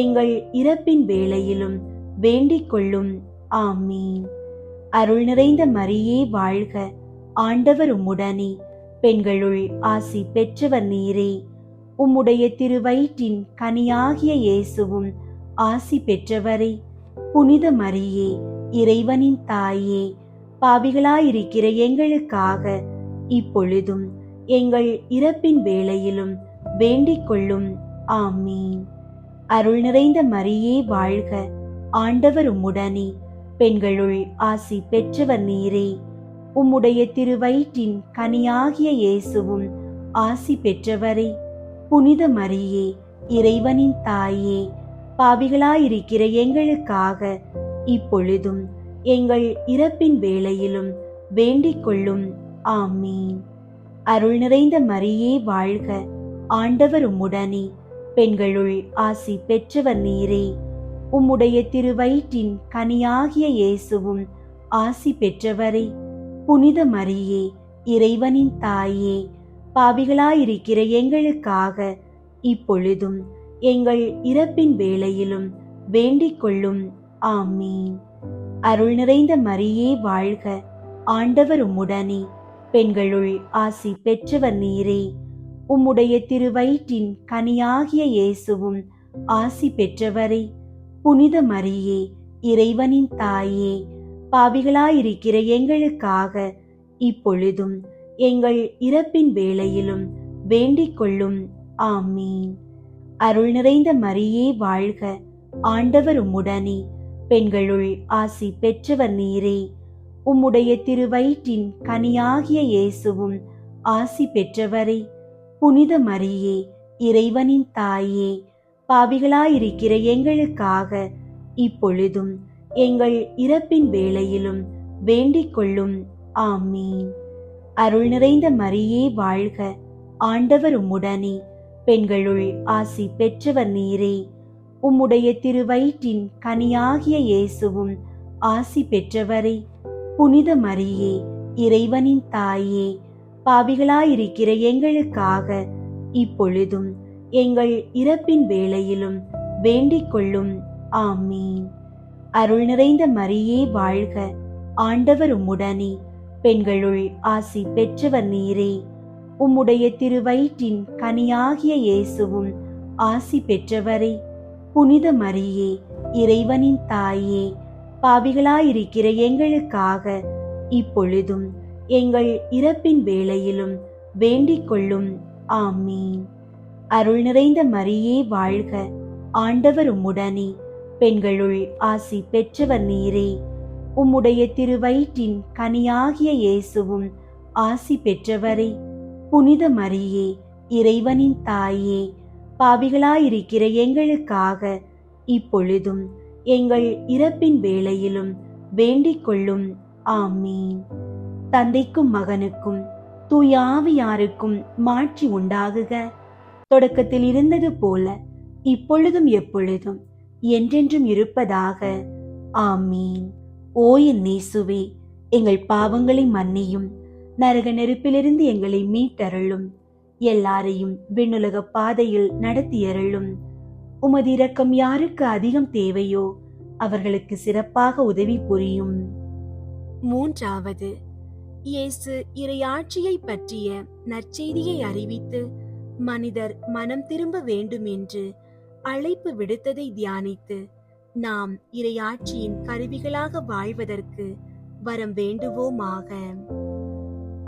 எங்கள் இறப்பின் வேளையிலும் வேண்டிக் கொள்ளும். ஆமீன். அருள் நிறைந்த மரியே வாழ்க, ஆண்டவர் உம்முடனே, பெண்களுள் ஆசி பெற்றவர் நீரே. உம்முடைய திருவயிற்றின் கனியாகிய இயேசுவும் ஆசி பெற்றவரே. புனித மரியே, இறைவனின் தாயே, பாவிகளாயிருக்கிற எங்களுக்காக இப்பொழுதும் எங்கள் இறப்பின் வேளையிலும் வேண்டிக் கொள்ளும். ஆமீன். அருள் நிறைந்த மரியே வாழ்க, ஆண்டவர் உம்முடனே, பெண்களுள் ஆசி பெற்றவர் நீரே. உம்முடைய திருவயிற்றின் கனியாகிய இயேசுவும் ஆசி பெற்றவரே. புனித மரியே, இறைவனின் தாயே, பாவிகளாயிருக்கிற எங்களுக்காக இப்பொழுதும் எங்கள் இறப்பின் வேளையிலும் வேண்டிக் கொள்ளும். ஆமீன். அருள் நிறைந்த மரியே வாழ்க, ஆண்டவர் உம்முடனே, பெண்களுள் ஆசி பெற்றவர் நீரே. உம்முடைய திருவயிற்றின் கனியாகிய இயேசுவும் ஆசி பெற்றவரே. புனித மரியே, இறைவனின் தாயே, பாவிகளாயிருக்கிற எங்களுக்காக இப்பொழுதும் எங்கள் இறப்பின் வேளையிலும் வேண்டிக் கொள்ளும். ஆமீன். அருள் நிறைந்த மரியே வாழ்க, ஆண்டவர் உம்முடனே, பெண்களுள் ஆசி பெற்றவர் நீரே. உம்முடைய திருவயிற்றின் கனியாகிய இயேசுவும் ஆசி பெற்றவரே. புனித மரியே, இறைவனின் தாயே, பாவிகளாயிருக்கிற எங்களுக்காக இப்பொழுதும் எங்கள் இறப்பின் வேளையிலும் வேண்டிக் கொள்ளும். ஆமீன். அருள் நிறைந்த மரியே வாழ்க, ஆண்டவர் உம்முடனே, பெண்களுள் ஆசி பெற்றவர் நீரே. உம்முடைய திருவயிற்றின் கனியாகிய இயேசுவும் ஆசி பெற்றவரே. புனித மரியே, இறைவனின் தாயே, பாவிகளாயிருக்கிற எங்களுக்காக இப்பொழுதும் எங்கள் இறப்பின் வேளையிலும் வேண்டிக் கொள்ளும். ஆமீன். அருள் நிறைந்த மரியே வாழ்க, ஆண்டவர் உம்முடனே, பெண்களுள் ஆசி பெற்றவர் நீரே. உம்முடைய திருவயிற்றின் கனியாகிய இயேசுவும் ஆசி பெற்றவரே. புனித மரியே, இறைவனின் தாயே, பாவிகளாயிருக்கிற எங்களுக்காக இப்பொழுதும் எங்கள் இறப்பின் வேளையிலும் வேண்டிக் கொள்ளும். ஆமீன். அருள் நிறைந்த மரியே வாழ்க, ஆண்டவர் உம்முடனே, பெண்களுள் ஆசி பெற்றவர் நீரே. உம்முடைய திருவயிற்றின் கனியாகிய இயேசுவும் ஆசி பெற்றவரே. புனித மரியே, இறைவனின் தாயே, பாவிகளாயிருக்கிற எங்களுக்காக இப்பொழுதும் எங்கள் இறப்பின் வேளையிலும் வேண்டிக் கொள்ளும். ஆமீன். அருள் நிறைந்த மரியே வாழ்க, ஆண்டவர் உம்முடனே, பெண்களுள் ஆசி பெற்றவர் நீரே. உம்முடைய திருவயிற்றின் கனியாகிய இயேசுவும் ஆசி பெற்றவரே. புனித மரியே, இறைவனின் தாயே, பாவிகளாயிருக்கிற எங்களுக்காக இப்பொழுதும் எங்கள் இறப்பின் வேளையிலும் வேண்டிக் கொள்ளும். ஆமீன். தந்தைக்கும் மகனுக்கும் தூய ஆவியாருக்கும் மாட்சி உண்டாகுக. தொடக்கத்தில் இருந்தது போல இப்பொழுதும் எப்பொழுதும் என்றென்றும் இருப்பதாக. ஆமீன். ஓ என் இயேசுவே, எங்கள் பாவங்களை மன்னியும், நரக நெருப்பிலிருந்து எங்களை மீட்டருளும், எல்லாரையும் விண்ணுலக பாதையில் நடத்தியருளும். உமது இரக்கம் யாருக்கு அதிகம் தேவையோ அவர்களுக்கு சிறப்பாக உதவி புரியும். மூன்றாவது, இயேசு இறையாட்சியை பற்றிய நற்செய்தியை அறிவித்து மனிதர் மனம் திரும்ப வேண்டும் என்று அழைப்பு விடுத்ததை தியானித்து நாம் இறையாட்சியின் கருவிகளாக வாழ்வதற்கு வரம் வேண்டுவோமாக.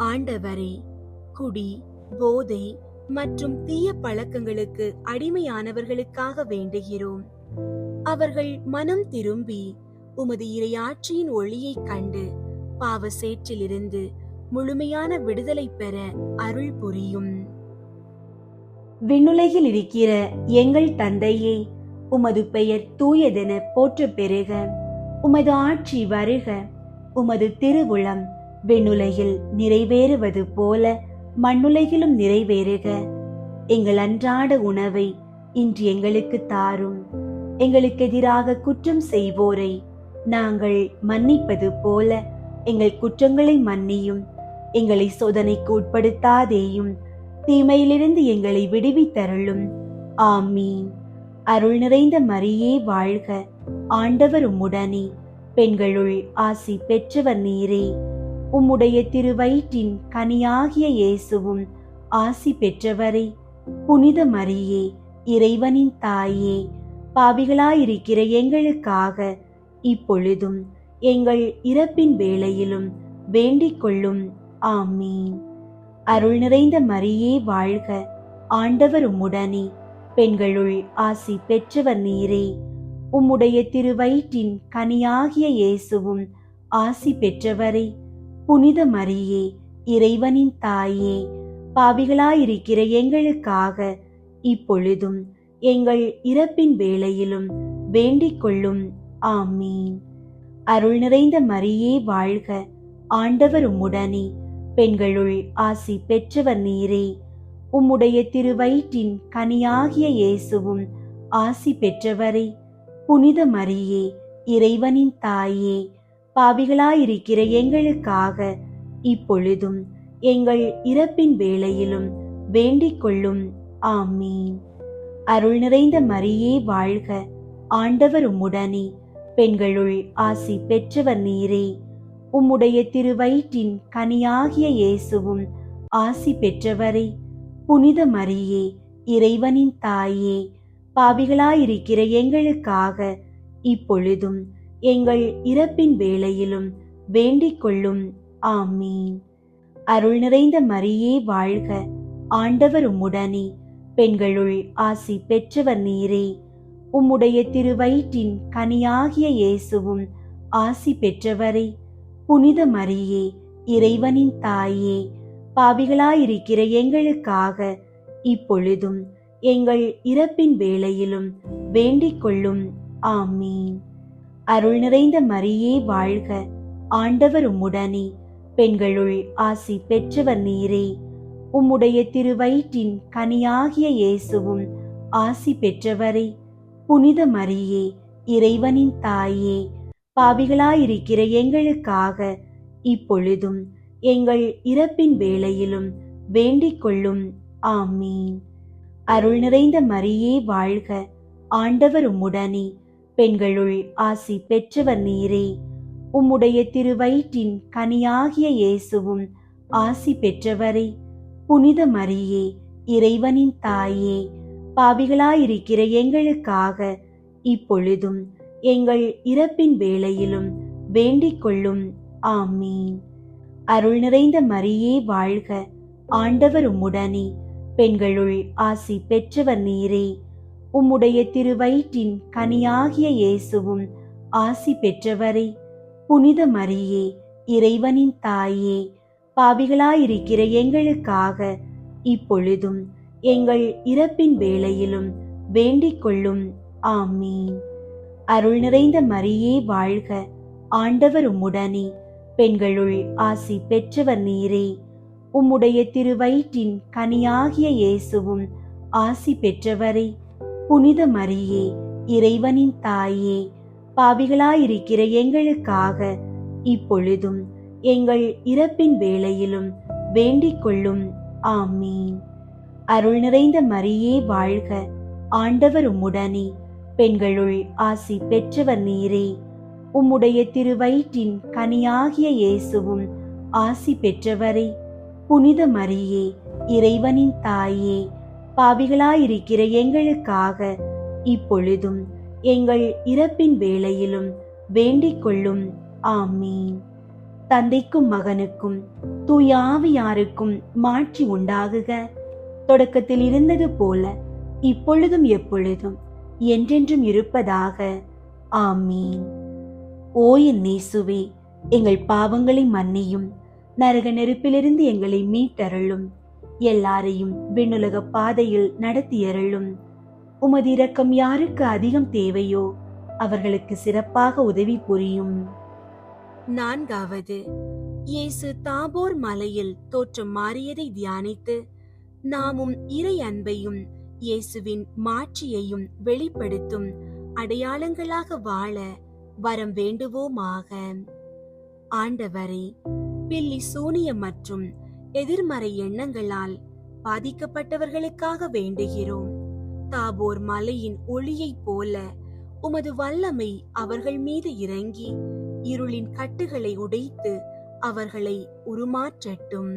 ஆண்டவரே, குடி, போதை மற்றும் தீய பழக்கங்களுக்கு அடிமையானவர்களுக்காக வேண்டுகிறோம். அவர்கள் மனம் திரும்பி உமது இறையாட்சியின் ஒளியைக் கண்டு பாவ சேற்றிலிருந்து முழுமையான விடுதலை பெற அருள் புரியும். விண்ணுலகில் இருக்கிற எங்கள் தந்தையே, உமது பெயர் தூயதென போற்றப் பெறுக. உமது ஆட்சி வருக. உமது திருவுளம் விண்ணுலகில் நிறைவேறுவது போல மண்ணுலகிலும் நிறைவேறுக. எங்கள் அன்றாட உணவை இன்று எங்களுக்கு தாரும். எங்களுக்கு எதிராக குற்றம் செய்வோரை நாங்கள் மன்னிப்பது போல எங்கள் குற்றங்களை மன்னியும். எங்களை சோதனைக்கு உட்படுத்தாதேயும், தீமையிலிருந்து எங்களை விடுவித்தருளும். ஆமீன். அருள் நிறைந்த மரியே வாழ்க, ஆண்டவர் உம்முடனே, பெண்களுள் ஆசி பெற்றவர் நீரே. உம்முடைய திருவயிற்றின் கனியாகிய இயேசுவும் ஆசி பெற்றவரே. புனித மரியே, இறைவனின் தாயே, பாவிகளாயிருக்கிற எங்களுக்காக இப்பொழுதும் எங்கள் இறப்பின் வேளையிலும் வேண்டிக் கொள்ளும். ஆமீன். அருள் நிறைந்த மரியே வாழ்க, ஆண்டவர் உம்முடனே, பெண்களுள் ஆசி பெற்றவர் நீரே. உம்முடைய திருவயிற்றின் கனியாகிய இயேசுவும் ஆசி பெற்றவரே. புனித மரியே, இறைவனின் தாயே, பாவிகளாயிருக்கிற எங்களுக்காக இப்பொழுதும் எங்கள் இறப்பின் வேளையிலும் வேண்டிக் கொள்ளும். ஆமீன். அருள் நிறைந்த மரியே வாழ்க, ஆண்டவர் உம்முடனே. பெண்களுள் ஆசி பெற்றவர் நீரே. உம்முடைய திருவயிற்றின் கனியாகிய இயேசுவும் ஆசி பெற்றவரே. புனித மரியே, இறைவனின் தாயே, பாவிகளாயிருக்கிற எங்களுக்காக இப்பொழுதும் எங்கள் இறப்பின் வேளையிலும் வேண்டிக் கொள்ளும். ஆமீன். அருள் நிறைந்த மரியே வாழ்க, ஆண்டவர் உம்முடனே. பெண்களுள் ஆசி பெற்றவர் நீரே. உம்முடைய திருவயிற்றின் கனியாகிய இயேசுவும் ஆசி பெற்றவரே. புனித மரியே, இறைவனின் தாயே, பாவிகளாயிருக்கிற எங்களுக்காக இப்பொழுதும் எங்கள் இறப்பின் வேளையிலும் வேண்டிக் கொள்ளும். ஆமீன். அருள் நிறைந்த மரியே வாழ்க, ஆண்டவர் உம்முடனே. பெண்களுள் ஆசி பெற்றவர் நீரே. உம்முடைய திருவயிற்றின் கனியாகிய இயேசுவும் ஆசி பெற்றவரே. புனித மரியே, இறைவனின் தாயே, பாவிகளாயிருக்கிற எங்களுக்காக இப்பொழுதும் எங்கள் இறப்பின் வேளையிலும் வேண்டிக் கொள்ளும். ஆமீன். அருள் நிறைந்த மரியே வாழ்க, ஆண்டவர் உம்முடனே. பெண்களுள் ஆசி பெற்றவர் நீரே. உம்முடைய திருவயிற்றின் கனியாகிய இயேசுவும் ஆசி பெற்றவரே. புனித மரியே, இறைவனின் தாயே, பாவிகளாயிருக்கிற எங்களுக்காக இப்பொழுதும் எங்கள் இறப்பின் வேளையிலும் வேண்டிக் கொள்ளும். ஆமீன். அருள் நிறைந்த மரியே வாழ்க, ஆண்டவர் உம்முடனே. பெண்களுள் ஆசி பெற்றவர் நீரே. உம்முடைய திருவயிற்றின் கனியாகிய இயேசுவும் ஆசி பெற்றவரே. புனித மரியே, இறைவனின் தாயே, பாவிகளாயிருக்கிற எங்களுக்காக இப்பொழுதும் எங்கள் இறப்பின் வேளையிலும் வேண்டிக் கொள்ளும். ஆமீன். அருள் நிறைந்த மரியே வாழ்க, ஆண்டவர் உம்முடனே. பெண்களுள் ஆசி பெற்றவர் நீரே. உம்முடைய திருவயிற்றின் கனியாகிய இயேசுவும் ஆசி பெற்றவரே. புனித மரியே, இறைவனின் தாயே, பாவிகளாயிருக்கிற எங்களுக்காக இப்பொழுதும் எங்கள் இறப்பின் வேளையிலும் வேண்டிக் கொள்ளும். ஆமீன். அருள் நிறைந்த மரியே வாழ்க, ஆண்டவர் உம்முடனே. பெண்களுள் ஆசி பெற்றவர் நீரே. உம்முடைய திருவயிற்றின் கனியாகிய இயேசுவும் ஆசி பெற்றவரே. புனித மரியே, இறைவனின் தாயே, பாவிகளாயிருக்கிற எங்களுக்காக இப்பொழுதும் எங்கள் இறப்பின் வேளையிலும் வேண்டிக் கொள்ளும். ஆமீன். அருள் நிறைந்த மரியே வாழ்க, ஆண்டவர் உம்முடனே. பெண்களுள் ஆசி பெற்றவர் நீரே. உம்முடைய திருவயிற்றின் கனியாகிய இயேசுவும் ஆசி பெற்றவரே. புனித மரியே, இறைவனின் தாயே, பாவிகளாயிருக்கிற எங்களுக்காக இப்பொழுதும் எங்கள் இறப்பின் வேளையிலும் வேண்டிக் கொள்ளும். ஆமீன். தந்தைக்கும் மகனுக்கும் தூய ஆவியாருக்கும் மாட்சி உண்டாகுக. தொடக்கத்தில் இருந்தது போல இப்பொழுதும் எப்பொழுதும் என்றென்றும் இருப்பதாக. ஆமீன். ஓ என் இயேசுவே, எங்கள் பாவங்களை மன்னியும், நரக நெருப்பிலிருந்து எங்களை மீட்டருளும், எல்லாரையும் விண்ணுலக பாதையில் நடத்தியருளும். உமது இரக்கம் யாருக்கு அதிகம் தேவையோ அவர்களுக்கு சிறப்பாக உதவி புரியும். 4வது, இயேசு தாபோர் மலையில் தோற்றம் மாறியதை தியானித்து நாமும் இறை அன்பையும் இயேசுவின் மாட்சியையும் வெளிப்படுத்தும் அடையாளங்களாக வாழ வரம் வேண்டுவோமாக. ஆண்டவரே, பில்லி சூனியம் மற்றும் எதிர்மறை எண்ணங்களால் பாதிக்கப்பட்டவர்களுக்காக வேண்டுகிறோம். தாபோர் மலையின் ஒளியைப் போல உமது வல்லமை அவர்கள் மீது இறங்கி இருளின் கட்டுகளை உடைத்து அவர்களை உருமாற்றட்டும்.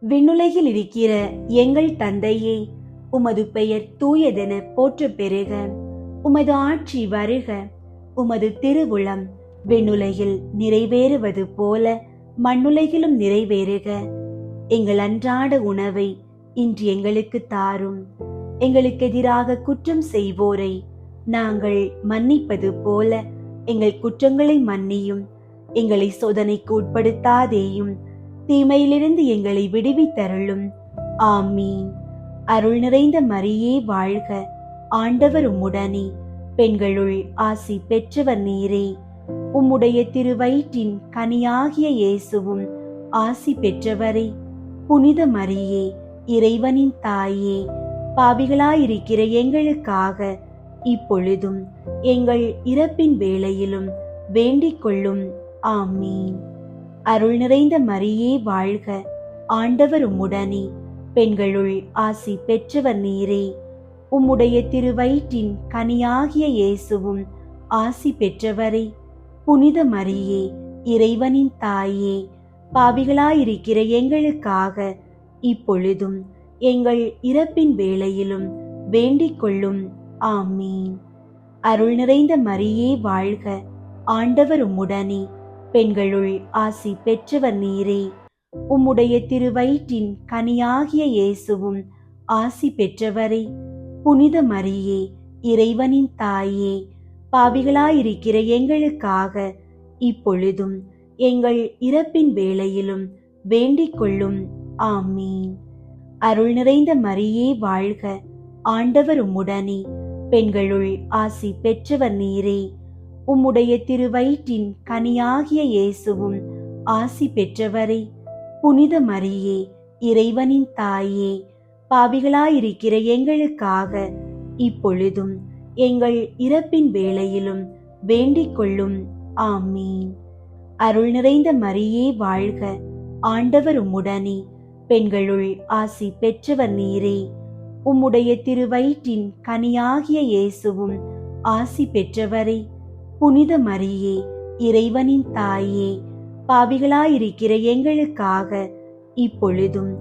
விண்ணுலகில் இருக்கிற எங்கள் தந்தையே, உமது பெயர் தூயதென போற்றப் பெறுக. உமது ஆட்சி வருக. உமது திருவுளம் விண்ணுலகில் நிறைவேறுவது போல மண்ணுலகிலும் நிறைவேறுக. எங்கள் அன்றாட உணவை இன்று எங்களுக்கு தாரும். எங்களுக்கு எதிராக குற்றம் செய்வோரை நாங்கள் மன்னிப்பது போல எங்கள் குற்றங்களை மன்னியும். எங்களை சோதனைக்கு உட்படுத்தாதேயும், தீமையிலிருந்து எங்களை விடுவித்தருளும். ஆமீன். அருள் நிறைந்த மரியே வாழ்க, ஆண்டவர் உம்முடனே, பெண்களுள் ஆசி பெற்றவர் நீரே. உம்முடைய திருவயிற்றின் கனியாகிய இயேசுவும் ஆசி பெற்றவரே. புனித மரியே, இறைவனின் தாயே, பாவிகளாயிருக்கிற எங்களுக்காக இப்பொழுதும் எங்கள் இறப்பின் வேளையிலும் வேண்டிக் கொள்ளும். ஆமீன். அருள் நிறைந்த மரியே வாழ்க, ஆண்டவர் உம்முடனே, பெண்களுள் ஆசி பெற்றவர் நீரே. உம்முடைய திருவயிற்றின் கனியாகிய இயேசுவும் ஆசி பெற்றவரே. புனித மரியே, இறைவனின் தாயே, பாவிகளாயிருக்கிற எங்களுக்காக இப்பொழுதும் எங்கள் இறப்பின் வேளையிலும் வேண்டிக் கொள்ளும். ஆமீன். அருள் நிறைந்த மரியே வாழ்க, ஆண்டவர் உம்முடனே, பெண்களுள் ஆசி பெற்றவர் நீரே. உம்முடைய திருவயிற்றின் கனியாகிய இயேசுவும் ஆசி பெற்றவரே. புனித மரியே, இறைவனின் தாயே, பாவிகளாயிருக்கிற எங்களுக்காக இப்பொழுதும் எங்கள் இறப்பின் வேளையிலும் வேண்டிக் கொள்ளும். ஆமீன். அருள் நிறைந்த மரியே வாழ்க, ஆண்டவர் உம்முடனே, பெண்களுள் ஆசி பெற்றவர் நீரே. உம்முடைய திருவயிற்றின் கனியாகிய இயேசுவும் ஆசி பெற்றவரே. புனித மரியே, இறைவனின் தாயே, பாவிகளாயிருக்கிற எங்களுக்காக இப்பொழுதும் எங்கள் இறப்பின் வேளையிலும் வேண்டிக் கொள்ளும். ஆமீன். அருள் நிறைந்த மரியே வாழ்க, ஆண்டவர் உம்முடனே, பெண்களுள் ஆசி பெற்றவர் நீரே. உம்முடைய திருவயிற்றின் கனியாகிய இயேசுவும் ஆசி பெற்றவரே. புனித மரியே, இறைவனின் தாயே, பாவிகளாயிருக்கிற எங்களுக்காக இப்பொழுதும்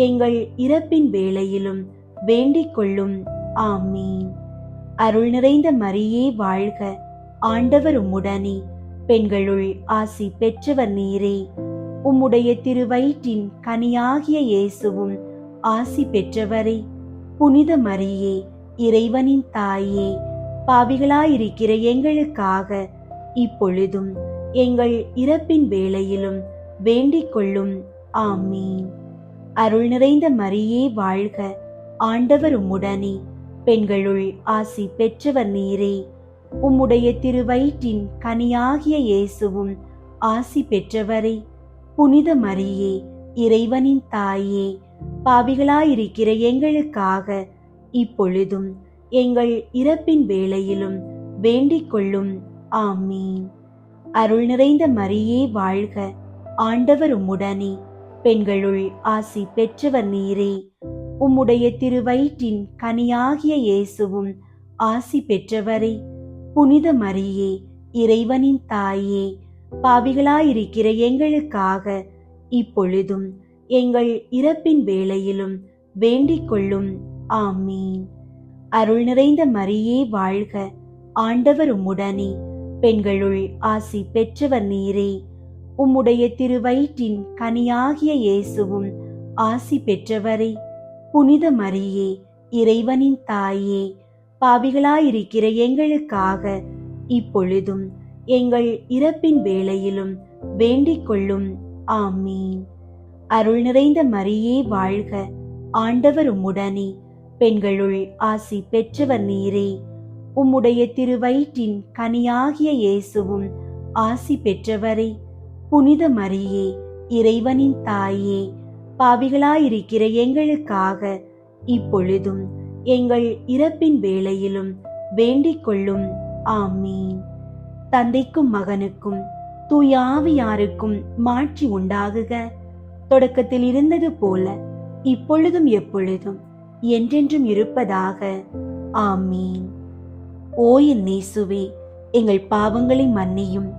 எங்கள் இறப்பின் வேளையிலும் வேண்டிக் கொள்ளும். ஆமீன். அருள் நிறைந்த மரியே வாழ்க, ஆண்டவர் உம்முடனே, பெண்களுள் ஆசி பெற்றவர் நீரே. உம்முடைய திருவயிற்றின் கனியாகிய இயேசுவும் ஆசி பெற்றவரே. புனித மரியே, இறைவனின் தாயே, பாவிகளாயிருக்கிற எங்களுக்காக இப்பொழுதும் எங்கள் இறப்பின் வேளையிலும் வேண்டிக் கொள்ளும். ஆமீன். அருள் நிறைந்த மரியே வாழ்க, ஆண்டவர் உம்முடனே, பெண்களுள் ஆசி பெற்றவர் நீரே. உம்முடைய திருவயிற்றின் கனியாகிய இயேசுவும் ஆசி பெற்றவரே. புனித மரியே, இறைவனின் தாயே, பாவிகளாயிருக்கிற எங்களுக்காக இப்பொழுதும் எங்கள் இறப்பின் வேளையிலும் வேண்டிக் கொள்ளும். ஆமீன். அருள் நிறைந்த மரியே வாழ்க, ஆண்டவர் உம்முடனே, பெண்களுள் ஆசி பெற்றவர் நீரே. உம்முடைய திருவயிற்றின் கனியாகிய இயேசுவும் ஆசி பெற்றவரே. புனித மரியே, இறைவனின் தாயே, பாவிகளாயிருக்கிற எங்களுக்காக இப்பொழுதும் எங்கள் இறப்பின் வேளையிலும் வேண்டிக் கொள்ளும். ஆமீன். அருள் நிறைந்த மரியே வாழ்க, ஆண்டவர் உம்முடனே, பெண்களுள் ஆசி பெற்றவர் நீரே. உம்முடைய திருவயிற்றின் கனியாகிய இயேசுவும் ஆசி பெற்றவரே. புனித மரியே, இறைவனின் தாயே, பாவிகளாயிருக்கிற எங்களுக்காக இப்பொழுதும் எங்கள் இறப்பின் வேளையிலும் வேண்டிக் கொள்ளும். ஆமீன். அருள் நிறைந்த மரியே வாழ்க, ஆண்டவர் உம்முடனே, பெண்களுள் ஆசி பெற்றவர் நீரே. உம்முடைய திருவயிற்றின் கனியாகிய இயேசுவும் ஆசி பெற்றவரே. புனித மரியே, இறைவனின் தாயே, பாவிகளாயிருக்கிற எங்களுக்காக இப்பொழுதும் எங்கள் இறப்பின் வேளையிலும் வேண்டிக் கொள்ளும். ஆமீன். தந்தைக்கும் மகனுக்கும் தூய ஆவியாருக்கும் மாட்சி உண்டாகுக. தொடக்கத்தில் இருந்தது போல இப்பொழுதும் எப்பொழுதும் என்றென்றும் இருப்பதாக. ஆமீன். ஓ என் இயேசுவே, எங்கள் பாவங்களை மன்னியும்,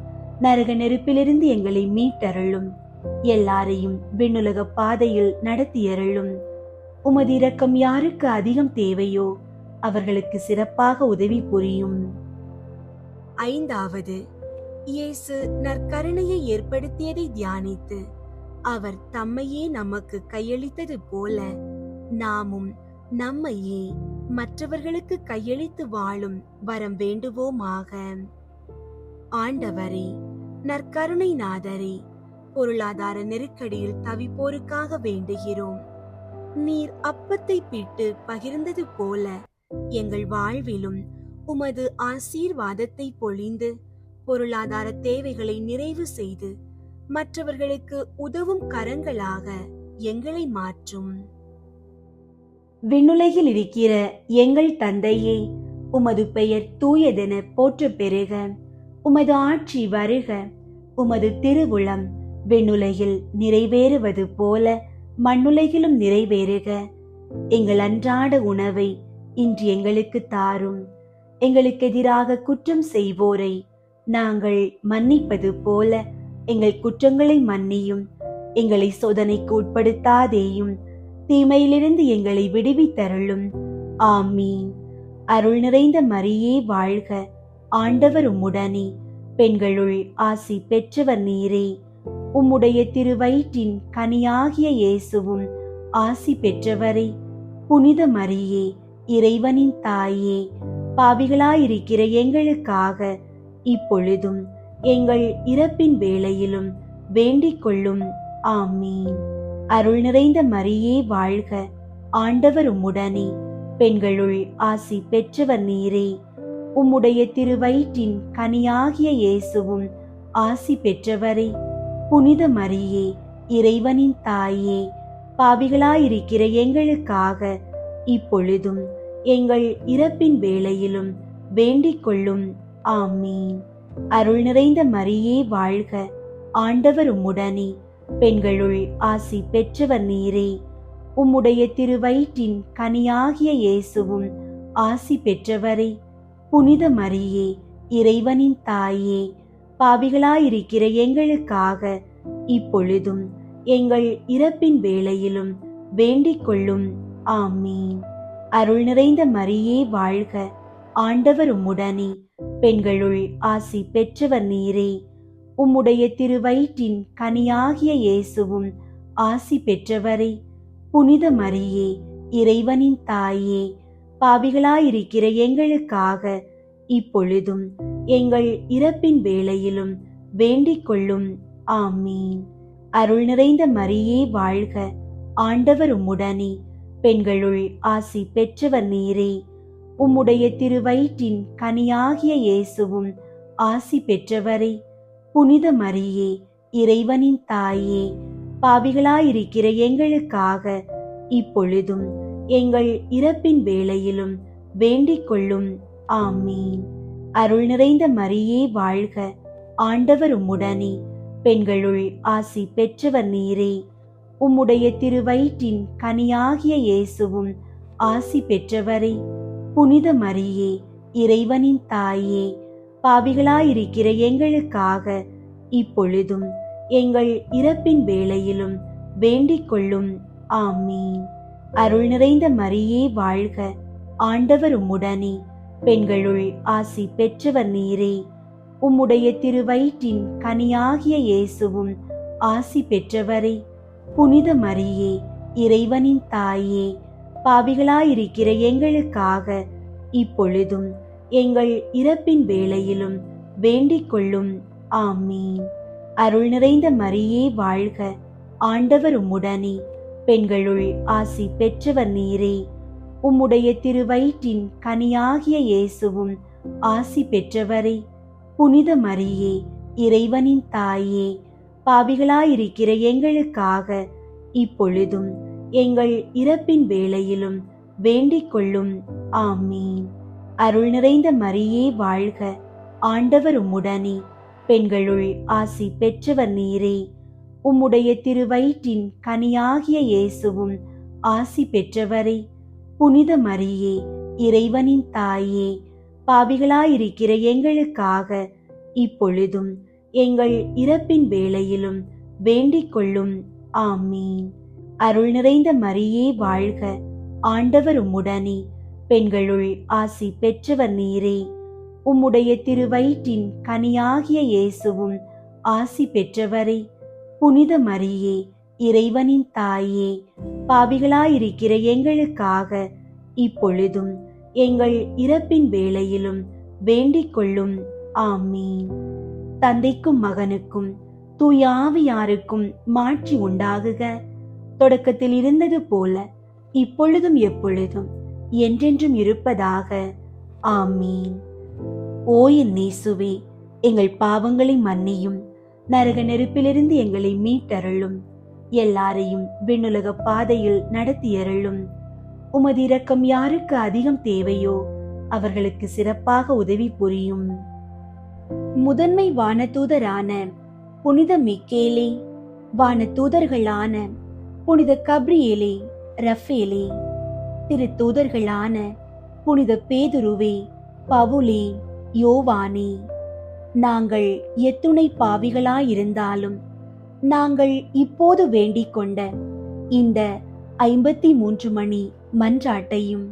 நரக நெருப்பிலிருந்து எங்களை மீட்டருளும், எல்லாரையும் விண்ணுலக பாதையில் நடத்தியருளும். உமது இரக்கம் யாருக்கு அதிகம் தேவையோ அவர்களுக்கு சிறப்பாக உதவி புரியும். ஐந்தாவது, இயேசு நற்கருணையை ஏற்படுத்தியதை தியானித்து அவர் தம்மையே நமக்கு கையளித்தது போல நாமும் நம்மையே மற்றவர்களுக்கு கையளித்து வாழும் வரம் வேண்டுவோமாக. ஆண்டவரே, நற்கருணை நாதரே, பொருளாதார நெருக்கடியில் தவிப்போருக்காக வேண்டுகிறோம். நீர் அப்பத்தை பிட்டு பகிர்ந்தது போல எங்கள் வாழ்விலும் உமது ஆசீர்வாதத்தை பொழிந்து பொருளாதார தேவைகளை நிறைவு செய்து மற்றவர்களுக்கு உதவும் கரங்களாக எங்களை மாற்றும். விண்ணுலகில் இருக்கிற எங்கள் தந்தையே, உமது பெயர் தூயதென போற்ற பெறுக. உமது ஆட்சி வருக. உமது திருவுளம் விண்ணுலகில் நிறைவேறுவது போல மண்ணுலகிலும் நிறைவேறுக. எங்கள் அன்றாட உணவை இன்று எங்களுக்கு தாரும். எங்களுக்கு எதிராக குற்றம் செய்வோரை நாங்கள் மன்னிப்பது போல எங்கள் குற்றங்களை மன்னியும். எங்களை சோதனைக்கு உட்படுத்தாதேயும், தீமையிலிருந்து எங்களை விடுவித்தருளும். ஆமீன். அருள் நிறைந்த மரியே வாழ்க. ஆண்டவர் உம்முடனே, பெண்களுள் ஆசி பெற்றவர் நீரே. உம்முடைய திருவயிற்றின் கனியாகிய இயேசுவும் ஆசி பெற்றவரே. புனித மரியே, இறைவனின் தாயே, பாவிகளாயிருக்கிற எங்களுக்காக இப்பொழுதும் எங்கள் இறப்பின் வேளையிலும் வேண்டிக் கொள்ளும். ஆமீன். அருள் நிறைந்த மரியே வாழ்க. ஆண்டவர் உம்முடனே, பெண்களுள் ஆசி பெற்றவர் நீரே. உம்முடைய திருவயிற்றின் கனியாகிய இயேசுவும் ஆசி பெற்றவரே. புனித மரியே, இறைவனின் தாயே, பாவிகளாயிருக்கிற எங்களுக்காக இப்பொழுதும் எங்கள் இறப்பின் வேளையிலும் வேண்டிக் கொள்ளும். ஆமீன். அருள் நிறைந்த மரியே வாழ்க. ஆண்டவர் உம்முடனே, பெண்களுள் ஆசி பெற்றவர் நீரே. உம்முடைய திருவயிற்றின் கனியாகிய இயேசுவும் ஆசி பெற்றவரே. புனித மரியே, இறைவனின் தாயே, பாவிகளாயிருக்கிற எங்களுக்காக இப்பொழுதும் எங்கள் இறப்பின் வேளையிலும் வேண்டிக் கொள்ளும். ஆமீன். அருள் நிறைந்த மரியே வாழ்க. ஆண்டவர் உம்முடனே, பெண்களுள் ஆசி பெற்றவர் நீரே. உம்முடைய திருவயிற்றின் கனியாகிய இயேசுவும் ஆசி பெற்றவரே. புனித மரியே, இறைவனின் தாயே, பாவிகளாயிருக்கிற எங்களுக்காக இப்பொழுதும் எங்கள் இறப்பின் வேளையிலும் வேண்டிக் கொள்ளும். ஆமீன். அருள் நிறைந்த மரியே வாழ்க. ஆண்டவர் உம்முடனே, பெண்களுள் ஆசி பெற்றவர் நீரே. உம்முடைய திருவயிற்றின் கனியாகிய இயேசுவும் ஆசி பெற்றவரே. புனித மரியே, இறைவனின் தாயே, பாவிகளாயிருக்கிற எங்களுக்காக இப்பொழுதும் எங்கள் இறப்பின் வேளையிலும் வேண்டிக் கொள்ளும். ஆமீன். அருள் நிறைந்த மரியே வாழ்க. ஆண்டவர் உம்முடனே, பெண்களுள் ஆசி பெற்றவர் நீரே. உம்முடைய திருவயிற்றின் கனியாகிய இயேசுவும் ஆசி பெற்றவரே. புனித மரியே, இறைவனின் தாயே, பாவிகளாயிருக்கிற எங்களுக்காக இப்பொழுதும் எங்கள் இறப்பின் வேளையிலும் வேண்டிக் கொள்ளும். ஆமீன். அருள் நிறைந்த மரியே வாழ்க. ஆண்டவர் உம்முடனே, பெண்களுள் ஆசி பெற்றவர் நீரே. உம்முடைய திருவயிற்றின் கனியாகிய இயேசுவும் ஆசி பெற்றவரே. புனித மரியே, இறைவனின் தாயே, பாவிகளாயிருக்கிற எங்களுக்காக இப்பொழுதும் எங்கள் இறப்பின் வேளையிலும் வேண்டிக் கொள்ளும். ஆமீன். அருள் நிறைந்த மரியே வாழ்க. ஆண்டவர் உம்முடனே, பெண்களுள் ஆசி பெற்றவர் நீரே. உம்முடைய திருவயிற்றின் கனியாகிய இயேசுவும் ஆசி பெற்றவரே. புனித மரியே, இறைவனின் தாயே, பாவிகளாயிருக்கிற எங்களுக்காக இப்பொழுதும் எங்கள் இறப்பின் வேளையிலும் வேண்டிக் கொள்ளும். ஆமீன். அருள் நிறைந்த மரியே வாழ்க. ஆண்டவர் உம்முடனே, பெண்களுள் ஆசி பெற்றவர் நீரே. உம்முடைய திருவயிற்றின் கனியாகிய இயேசுவும் ஆசி பெற்றவரே. புனித மரியே, இறைவனின் தாயே, பாவிகளாயிருக்கிற எங்களுக்காக இப்பொழுதும் எங்கள் இறப்பின் வேளையிலும் வேண்டிக் கொள்ளும். ஆமீன். அருள் நிறைந்த மரியே வாழ்க. ஆண்டவர் உம்முடனே, பெண்களுள் ஆசி பெற்றவர் நீரே. உம்முடைய திருவயிற்றின் கனியாகிய இயேசுவும் ஆசி பெற்றவரே. புனித மரியே, இறைவனின் தாயே, பாவிகளாயிருக்கிற எங்களுக்காக இப்பொழுதும் எங்கள் இறப்பின் வேளையிலும் வேண்டிக் கொள்ளும். ஆமீன். தந்தைக்கும் மகனுக்கும் தூய ஆவியாருக்கும் மாட்சி உண்டாகுக. தொடக்கத்தில் இருந்தது போல இப்பொழுதும் எப்பொழுதும் என்றென்றும் இருப்பதாக. ஆமீன். ஓ என் இயேசுவே, எங்கள் பாவங்களை மன்னியும், நரக நெருப்பிலிருந்து எங்களை மீட்டருளும், எல்லாரையும் விண்ணுலக பாதையில் நடத்தியருளும். உமது இரக்கம் யாருக்கு அதிகம் தேவையோ அவர்களுக்கு சிறப்பாக உதவி புரியும். முதன்மை வானதூதரான புனித மிக்கேலே, வானதூதர்களான புனித கப்ரியேலே, ரஃபேலே, திருத்தூதர்களான புனித பேதுருவே, பவுலே, யோவானே, நாங்கள் எத்துணை பாவிகளாயிருந்தாலும் நாங்கள் இப்போது வேண்டிக் கொண்ட இந்த 53 மணி மன்றாட்டையும்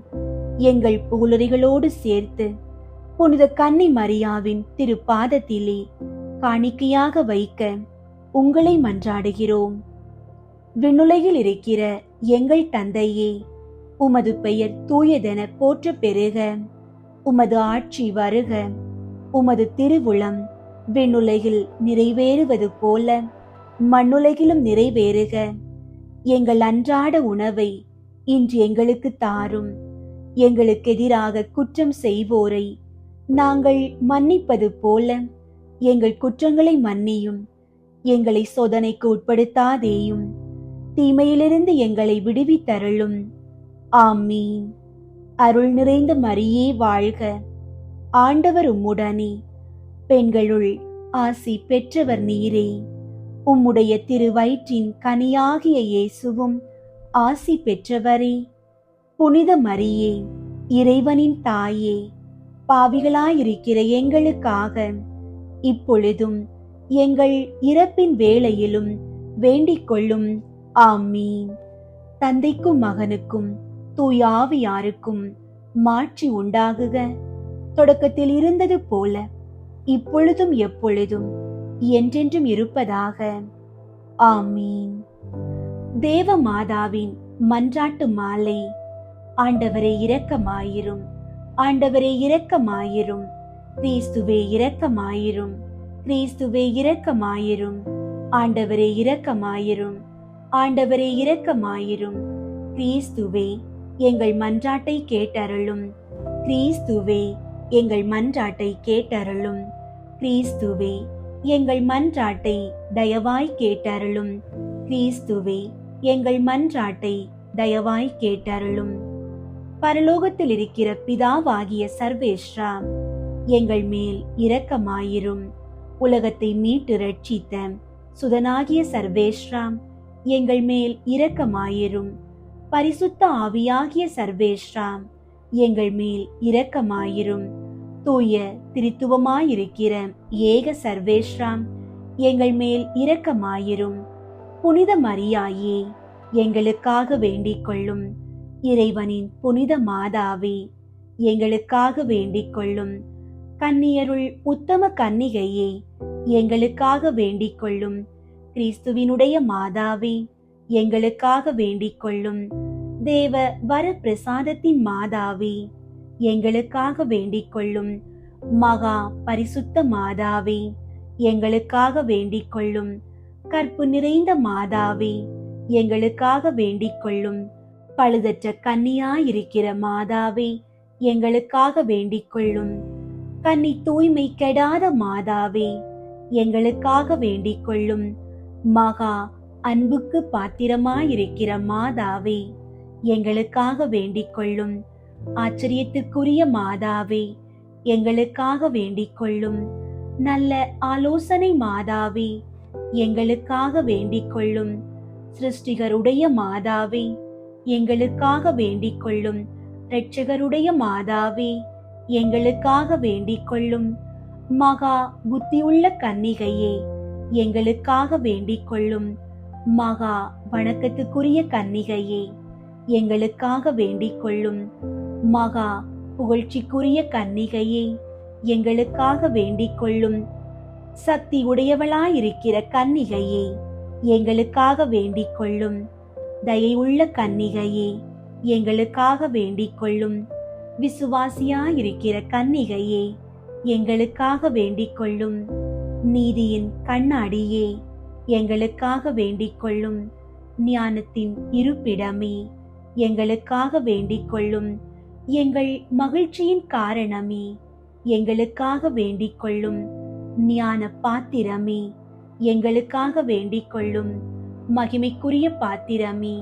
எங்கள் புகழுரைகளோடு சேர்த்து புனித கன்னி மரியாவின் திருப்பாதத்திலே காணிக்கையாக வைக்க உங்களை மன்றாடுகிறோம். விண்ணுலகில் இருக்கிற எங்கள் தந்தையே, உமது பெயர் தூயதென போற்ற பெறுக. உமது ஆட்சி வருக. உமது திருவுளம் விண்ணுலகில் நிறைவேறுவது போல மண்ணுலகிலும் நிறைவேறுக. எங்கள் அன்றாட உணவை இன்று எங்களுக்கு தாரும். எங்களுக்கு எதிராக குற்றம் செய்வோரை நாங்கள் மன்னிப்பது போல எங்கள் குற்றங்களை மன்னியும். எங்களை சோதனைக்கு உட்படுத்தாதேயும், தீமையிலிருந்து எங்களை விடுவித்தருளும். ஆமீன். அருள் நிறைந்த மரியே வாழ்க. ஆண்டவர் உம்முடனே, பெண்களுள் ஆசி பெற்றவர் நீரே. உம்முடைய திருவயிற்றின் கனியாகிய இயேசுவும் ஆசி பெற்றவரே. புனித மரியே, இறைவனின் தாயே, பாவிகளாயிருக்கிற எங்களுக்காக இப்பொழுதும் எங்கள் இறப்பின் வேளையிலும் வேண்டிக் கொள்ளும். ஆமீன். தந்தைக்கும் மகனுக்கும் தூய ஆவியாருக்கும் மாட்சி உண்டாகுக. தொடக்கத்தில் இருந்தது போல இப்பொழுதும் எப்பொழுதும் என்றென்றும் இருப்பதாக. ஆமீன். தேவ மாதாவின் மன்றாட்டு மாலை. ஆண்டவரே இரக்கமாயிரும், ஆண்டவரே இரக்கமாயிரும், கிறிஸ்துவே இரக்கமாயிரும், கிறிஸ்துவே இரக்கமாயிரும், ஆண்டவரே இரக்கமாயிரும், ஆண்டவரே இரக்கமாயிரும், கிறிஸ்துவே எங்கள் மன்றாட்டை கேட்டருளும், கிறிஸ்துவே எங்கள் மன்றாட்டை கேட்டருளும், கிறிஸ்துவே எங்கள் மன்றாட்டை தயவாய் கேட்டருளும், கிறிஸ்துவே எங்கள் மன்றாட்டை தயவாய் கேட்டருளும். பரலோகத்தில் இருக்கிற பிதாவாகிய சர்வேஸ்வரா, எங்கள் மேல் இரக்கமாயிரும். உலகத்தை மீட்டு ரட்சித்த சுதனாகிய சர்வேஸ்வரா, எங்கள் மேல் இரக்கமாயிரும். பரிசுத்த ஆவியாகிய சர்வேஸ்வரா, எங்கள் மேல் இரக்கமாயிரும். தூய திரித்துவமாயிருக்கிற ஏக சர்வேஸ்வரா, எங்கள் மேல் இரக்கமாயிரும். புனித மரியாயே, எங்களுக்காக வேண்டிக் கொள்ளும். இறைவனின் புனித மாதாவே, எங்களுக்காக வேண்டிக் கொள்ளும். கன்னியருள் உத்தம கன்னிகையே, எங்களுக்காக வேண்டிக் கொள்ளும். கிறிஸ்துவினுடைய மாதாவே, எங்களுக்காக வேண்டிக் கொள்ளும். தேவ வர பிரசாதத்தின் மாதாவே, எங்களுக்காக வேண்டிக் கொள்ளும். மகா பரிசுத்த மாதாவே, எங்களுக்காக வேண்டிக் கொள்ளும். கற்பு நிறைந்த மாதாவே, எங்களுக்காக வேண்டிக் கொள்ளும். பழுதற்ற கன்னியாயிருக்கிற மாதாவே, எங்களுக்காக வேண்டிக் கொள்ளும். கன்னி தூய்மை கெடாத மாதாவே, எங்களுக்காக வேண்டிக் கொள்ளும். மகா அன்புக்கு பாத்திரமாயிருக்கிற மாதாவே, எங்களுக்காக வேண்டிக் கொள்ளும். ஆச்சரியத்துக்குரிய மாதாவே, எங்களுக்காக வேண்டிக் கொள்ளும். நல்ல ஆலோசனை மாதாவே, எங்களுக்காக வேண்டிக் கொள்ளும். சிருஷ்டிகருடைய மாதாவே, எங்களுக்காக வேண்டிக் கொள்ளும். இரட்சகருடைய மாதாவே, எங்களுக்காக வேண்டிக் கொள்ளும். மகா புத்தியுள்ள கன்னிகையே, எங்களுக்காக வேண்டிக் கொள்ளும். மகா வணக்கத்துக்குரிய கன்னிகையே, எங்களுக்காக வேண்டிக் கொள்ளும். மகா புகழ்ச்சிக்குரிய கன்னிகையே, எங்களுக்காக வேண்டிக் கொள்ளும். சக்தி உடையவளாயிருக்கிற கன்னிகையே, எங்களுக்காக வேண்டிக் கொள்ளும். தயை உள்ள கன்னிகையே, எங்களுக்காக வேண்டிக் கொள்ளும். விசுவாசியாயிருக்கிற கன்னிகையே, எங்களுக்காக வேண்டிக் கொள்ளும். நீதியின் கண்ணாடியே, எங்களுக்காக வேண்டிக் கொள்ளும். ஞானத்தின் இருப்பிடமே, எங்களுக்காக வேண்டிக் கொள்ளும். எங்கள் மகிழ்ச்சியின் காரணமே, எங்களுக்காக வேண்டிக் கொள்ளும். ஞான பாத்திரமே, எங்களுக்காக வேண்டிக் கொள்ளும். மகிமைக்குரிய பாத்திரமே,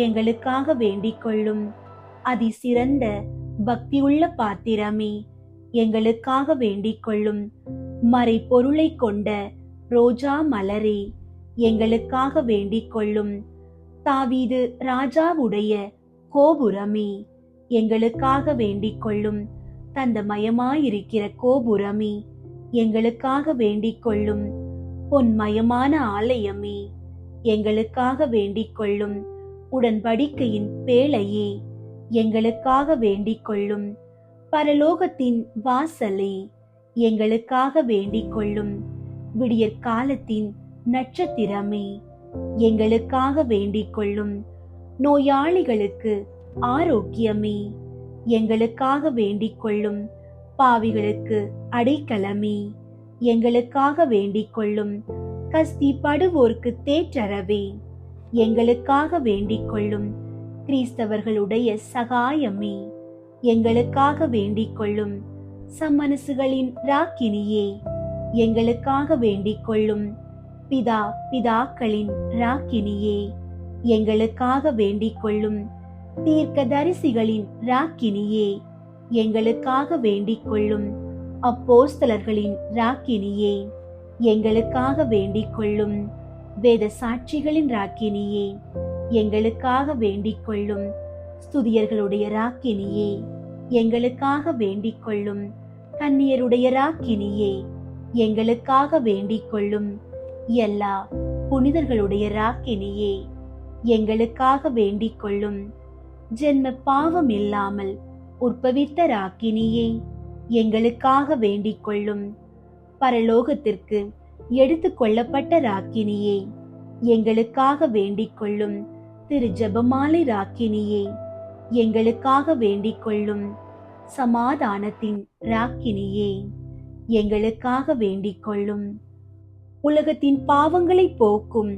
எங்களுக்காக வேண்டிக் கொள்ளும். அதிசிறந்த பக்தியுள்ள பாத்திரமே, எங்களுக்காக வேண்டிக் கொள்ளும். மறை பொருளை கொண்ட ரோஜா மலரே, எங்களுக்காக வேண்டிக் கொள்ளும். தாவீது ராஜாவுடைய கோபுரமே, எங்களுக்காக வேண்டிக் கொள்ளும். தந்தமயமாயிருக்கிற கோபுரமே, எங்களுக்காக வேண்டிக் கொள்ளும். பொன்மயமான ஆலயமே, எங்களுக்காக வேண்டிக் கொள்ளும். உடன்படிக்கையின் பேழையே, எங்களுக்காக வேண்டிக் கொள்ளும். பரலோகத்தின் வாசலே, எங்களுக்காக வேண்டிக் கொள்ளும். விடியற்காலத்தின் நட்சத்திரமே, எங்களுக்காக வேண்டிக் கொள்ளும். நோயாளிகளுக்கு ஆரோக்கியமே, எங்களுக்காக வேண்டிக் கொள்ளும். பாவிகளுக்கு அடைக்கலமே, எங்களுக்காக வேண்டிக் கொள்ளும். கஸ்தி படுவோர்க்கு தேற்றரவே, எங்களுக்காக வேண்டிக் கொள்ளும். கிறிஸ்தவர்களுடைய சகாயமே, எங்களுக்காக வேண்டிக் கொள்ளும். சம்மனசுகளின் ராக்கினியே, எங்களுக்காக வேண்டிக் கொள்ளும். பிதாக்களின் ராக்கினியே, எங்களுக்காக வேண்டிக் கொள்ளும். தீர்க்கதரிசிகளின் ராக்கினியே, எங்களுக்காக வேண்டிக் கொள்ளும். அப்போஸ்தலர்களின் ராக்கினியே, எங்களுக்காக வேண்டிக் கொள்ளும். வேத சாட்சிகளின் ராக்கினியே, எங்களுக்காக வேண்டிக் கொள்ளும். ஸ்துதியர்களுடைய ராக்கினியே, எங்களுக்காக வேண்டிக் கொள்ளும். கன்னியருடைய ராக்கினியே, எங்களுக்காக வேண்டிக் கொள்ளும். எல்லா புனிதர்களுடைய ராக்கினியே, எங்களுக்காக வேண்டிக் கொள்ளும். ஜென்ம பாவம் இல்லாமல் உற்பவித்த ராக்கினியே, எங்களுக்காக வேண்டிக் கொள்ளும். பரலோகத்திற்கு எடுத்து கொள்ளப்பட்ட ராக்கினியே, எங்களுக்காக வேண்டிக் கொள்ளும். திரு ஜெபமாலை ராக்கினியே, எங்களுக்காக வேண்டிக் கொள்ளும். சமாதானத்தின் ராக்கினியே, எங்களுக்காக வேண்டிக் கொள்ளும். உலகத்தின் பாவங்களை போக்கும்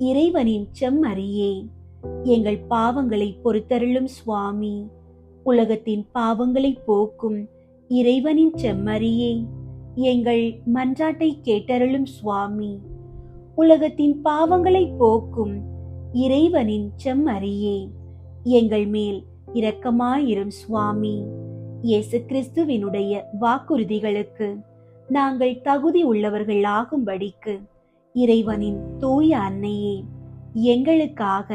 இறைவனின் செம்மறியே, எங்கள் பாவங்களை பொறுத்தருளும் சுவாமி. உலகத்தின் பாவங்களை போக்கும் இறைவனின் செம்மறியே, எங்கள் மன்றாட்டை கேட்டருளும் சுவாமி. உலகத்தின் பாவங்களை போக்கும் இறைவனின் செம்மறியே, எங்கள் மேல் இரக்கமாயிரும் சுவாமி. இயேசு கிறிஸ்துவினுடைய வாக்குறுதிகளுக்கு நாங்கள் தகுதி உள்ளவர்கள் ஆகும்படிக்கு இறைவனின் தூய அன்னையே, எங்களுக்காக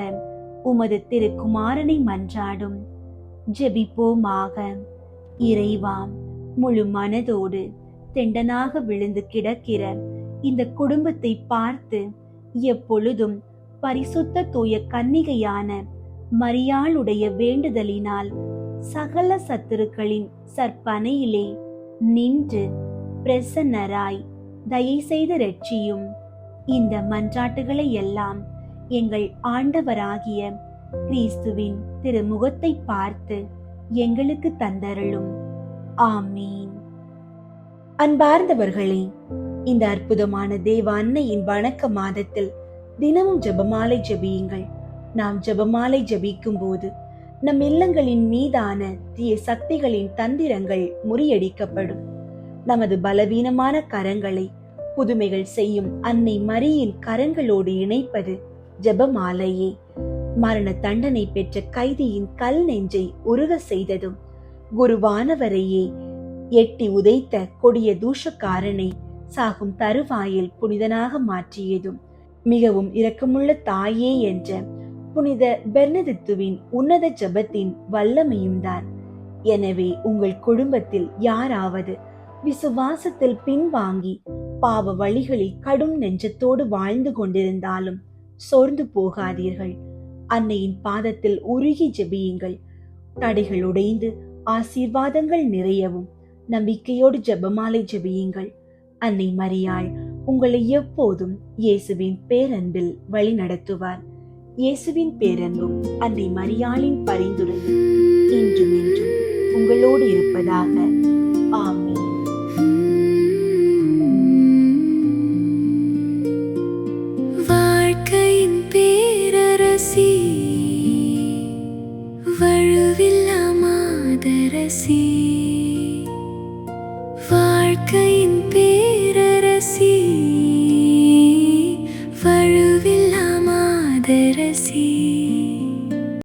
உமது திருக்குமாரனை மன்றாடும். ஜெபிப்போமாக. இறைவா, முழு மனதோடு தெண்டனாக விழுந்து கிடக்கிற இந்த குடும்பத்தை பார்த்து எப்பொழுதும் பரிசுத்த தூய கன்னிகையான மரியாளுடைய வேண்டுதலினால் சகல சத்துருக்களின் சற்பனையிலே நின்று பிரசன்னராய் தயை செய்து ரட்சியும். இந்த மன்றாட்டுகளை எல்லாம் எங்கள் ஆண்டவராகிய கிறிஸ்துவின் திருமுகத்தை பார்த்து எங்களுக்கு தந்தருளும். ஆமீன். அன்பார்ந்தவர்களே, இந்த அற்புதமான தேவ அன்னையின் வணக்க மாதத்தில் தினமும் ஜெபமாலை ஜெபியுங்கள். நாம் ஜெபமாலை ஜெபிக்கும் போது நம் இல்லங்களின் மீதான தீய சக்திகளின் தந்திரங்கள் முறியடிக்கப்படும். நமது பலவீனமான கரங்களை புதுமைகள் செய்யும் அன்னை மரியின் கரங்களோடு இணைப்பது ஜெபமாலையே. மரண தண்டனை பெற்ற கைதியின் கல் நெஞ்சை உருக செய்ததும், குருவானவரையே எட்டி உதைத்த கொடிய தூஷக்காரனை சாகும் தருவாயில் புனிதனாக மாற்றியதும், மிகவும் இரக்கமுள்ள தாயே என்ற புனித பெர்னதித்துவின் உன்னத ஜெபத்தின் வல்லமையும் தான். எனவே உங்கள் குடும்பத்தில் யாராவது விசுவாசத்தில் பின்வாங்கி பாவ வழிகளில் கடும் நெஞ்சத்தோடு வாழ்ந்து கொண்டிருந்தாலும் சோர்ந்து போகாதீர்கள். அன்னையின் பாதத்தில் உருகி ஜெபியுங்கள். தடைகள் உடைந்து ஆசீர்வாதங்கள் நிறையவும் நம்பிக்கையோடு ஜெபமாலை ஜெபியுங்கள். அன்னை மரியாள் உங்களை எப்போதும் இயேசுவின் பேரன்பில் வழி நடத்துவார். இயேசுவின் பேரன்பும் அன்னை மரியாளின் பரிந்துரையும் இன்றும் என்றும் உங்களோடு இருப்பதாக. ஆமென். வாழ்க்கையின் பேரரசி, வழுவில்லா மாதரசி, வாழ்க்கை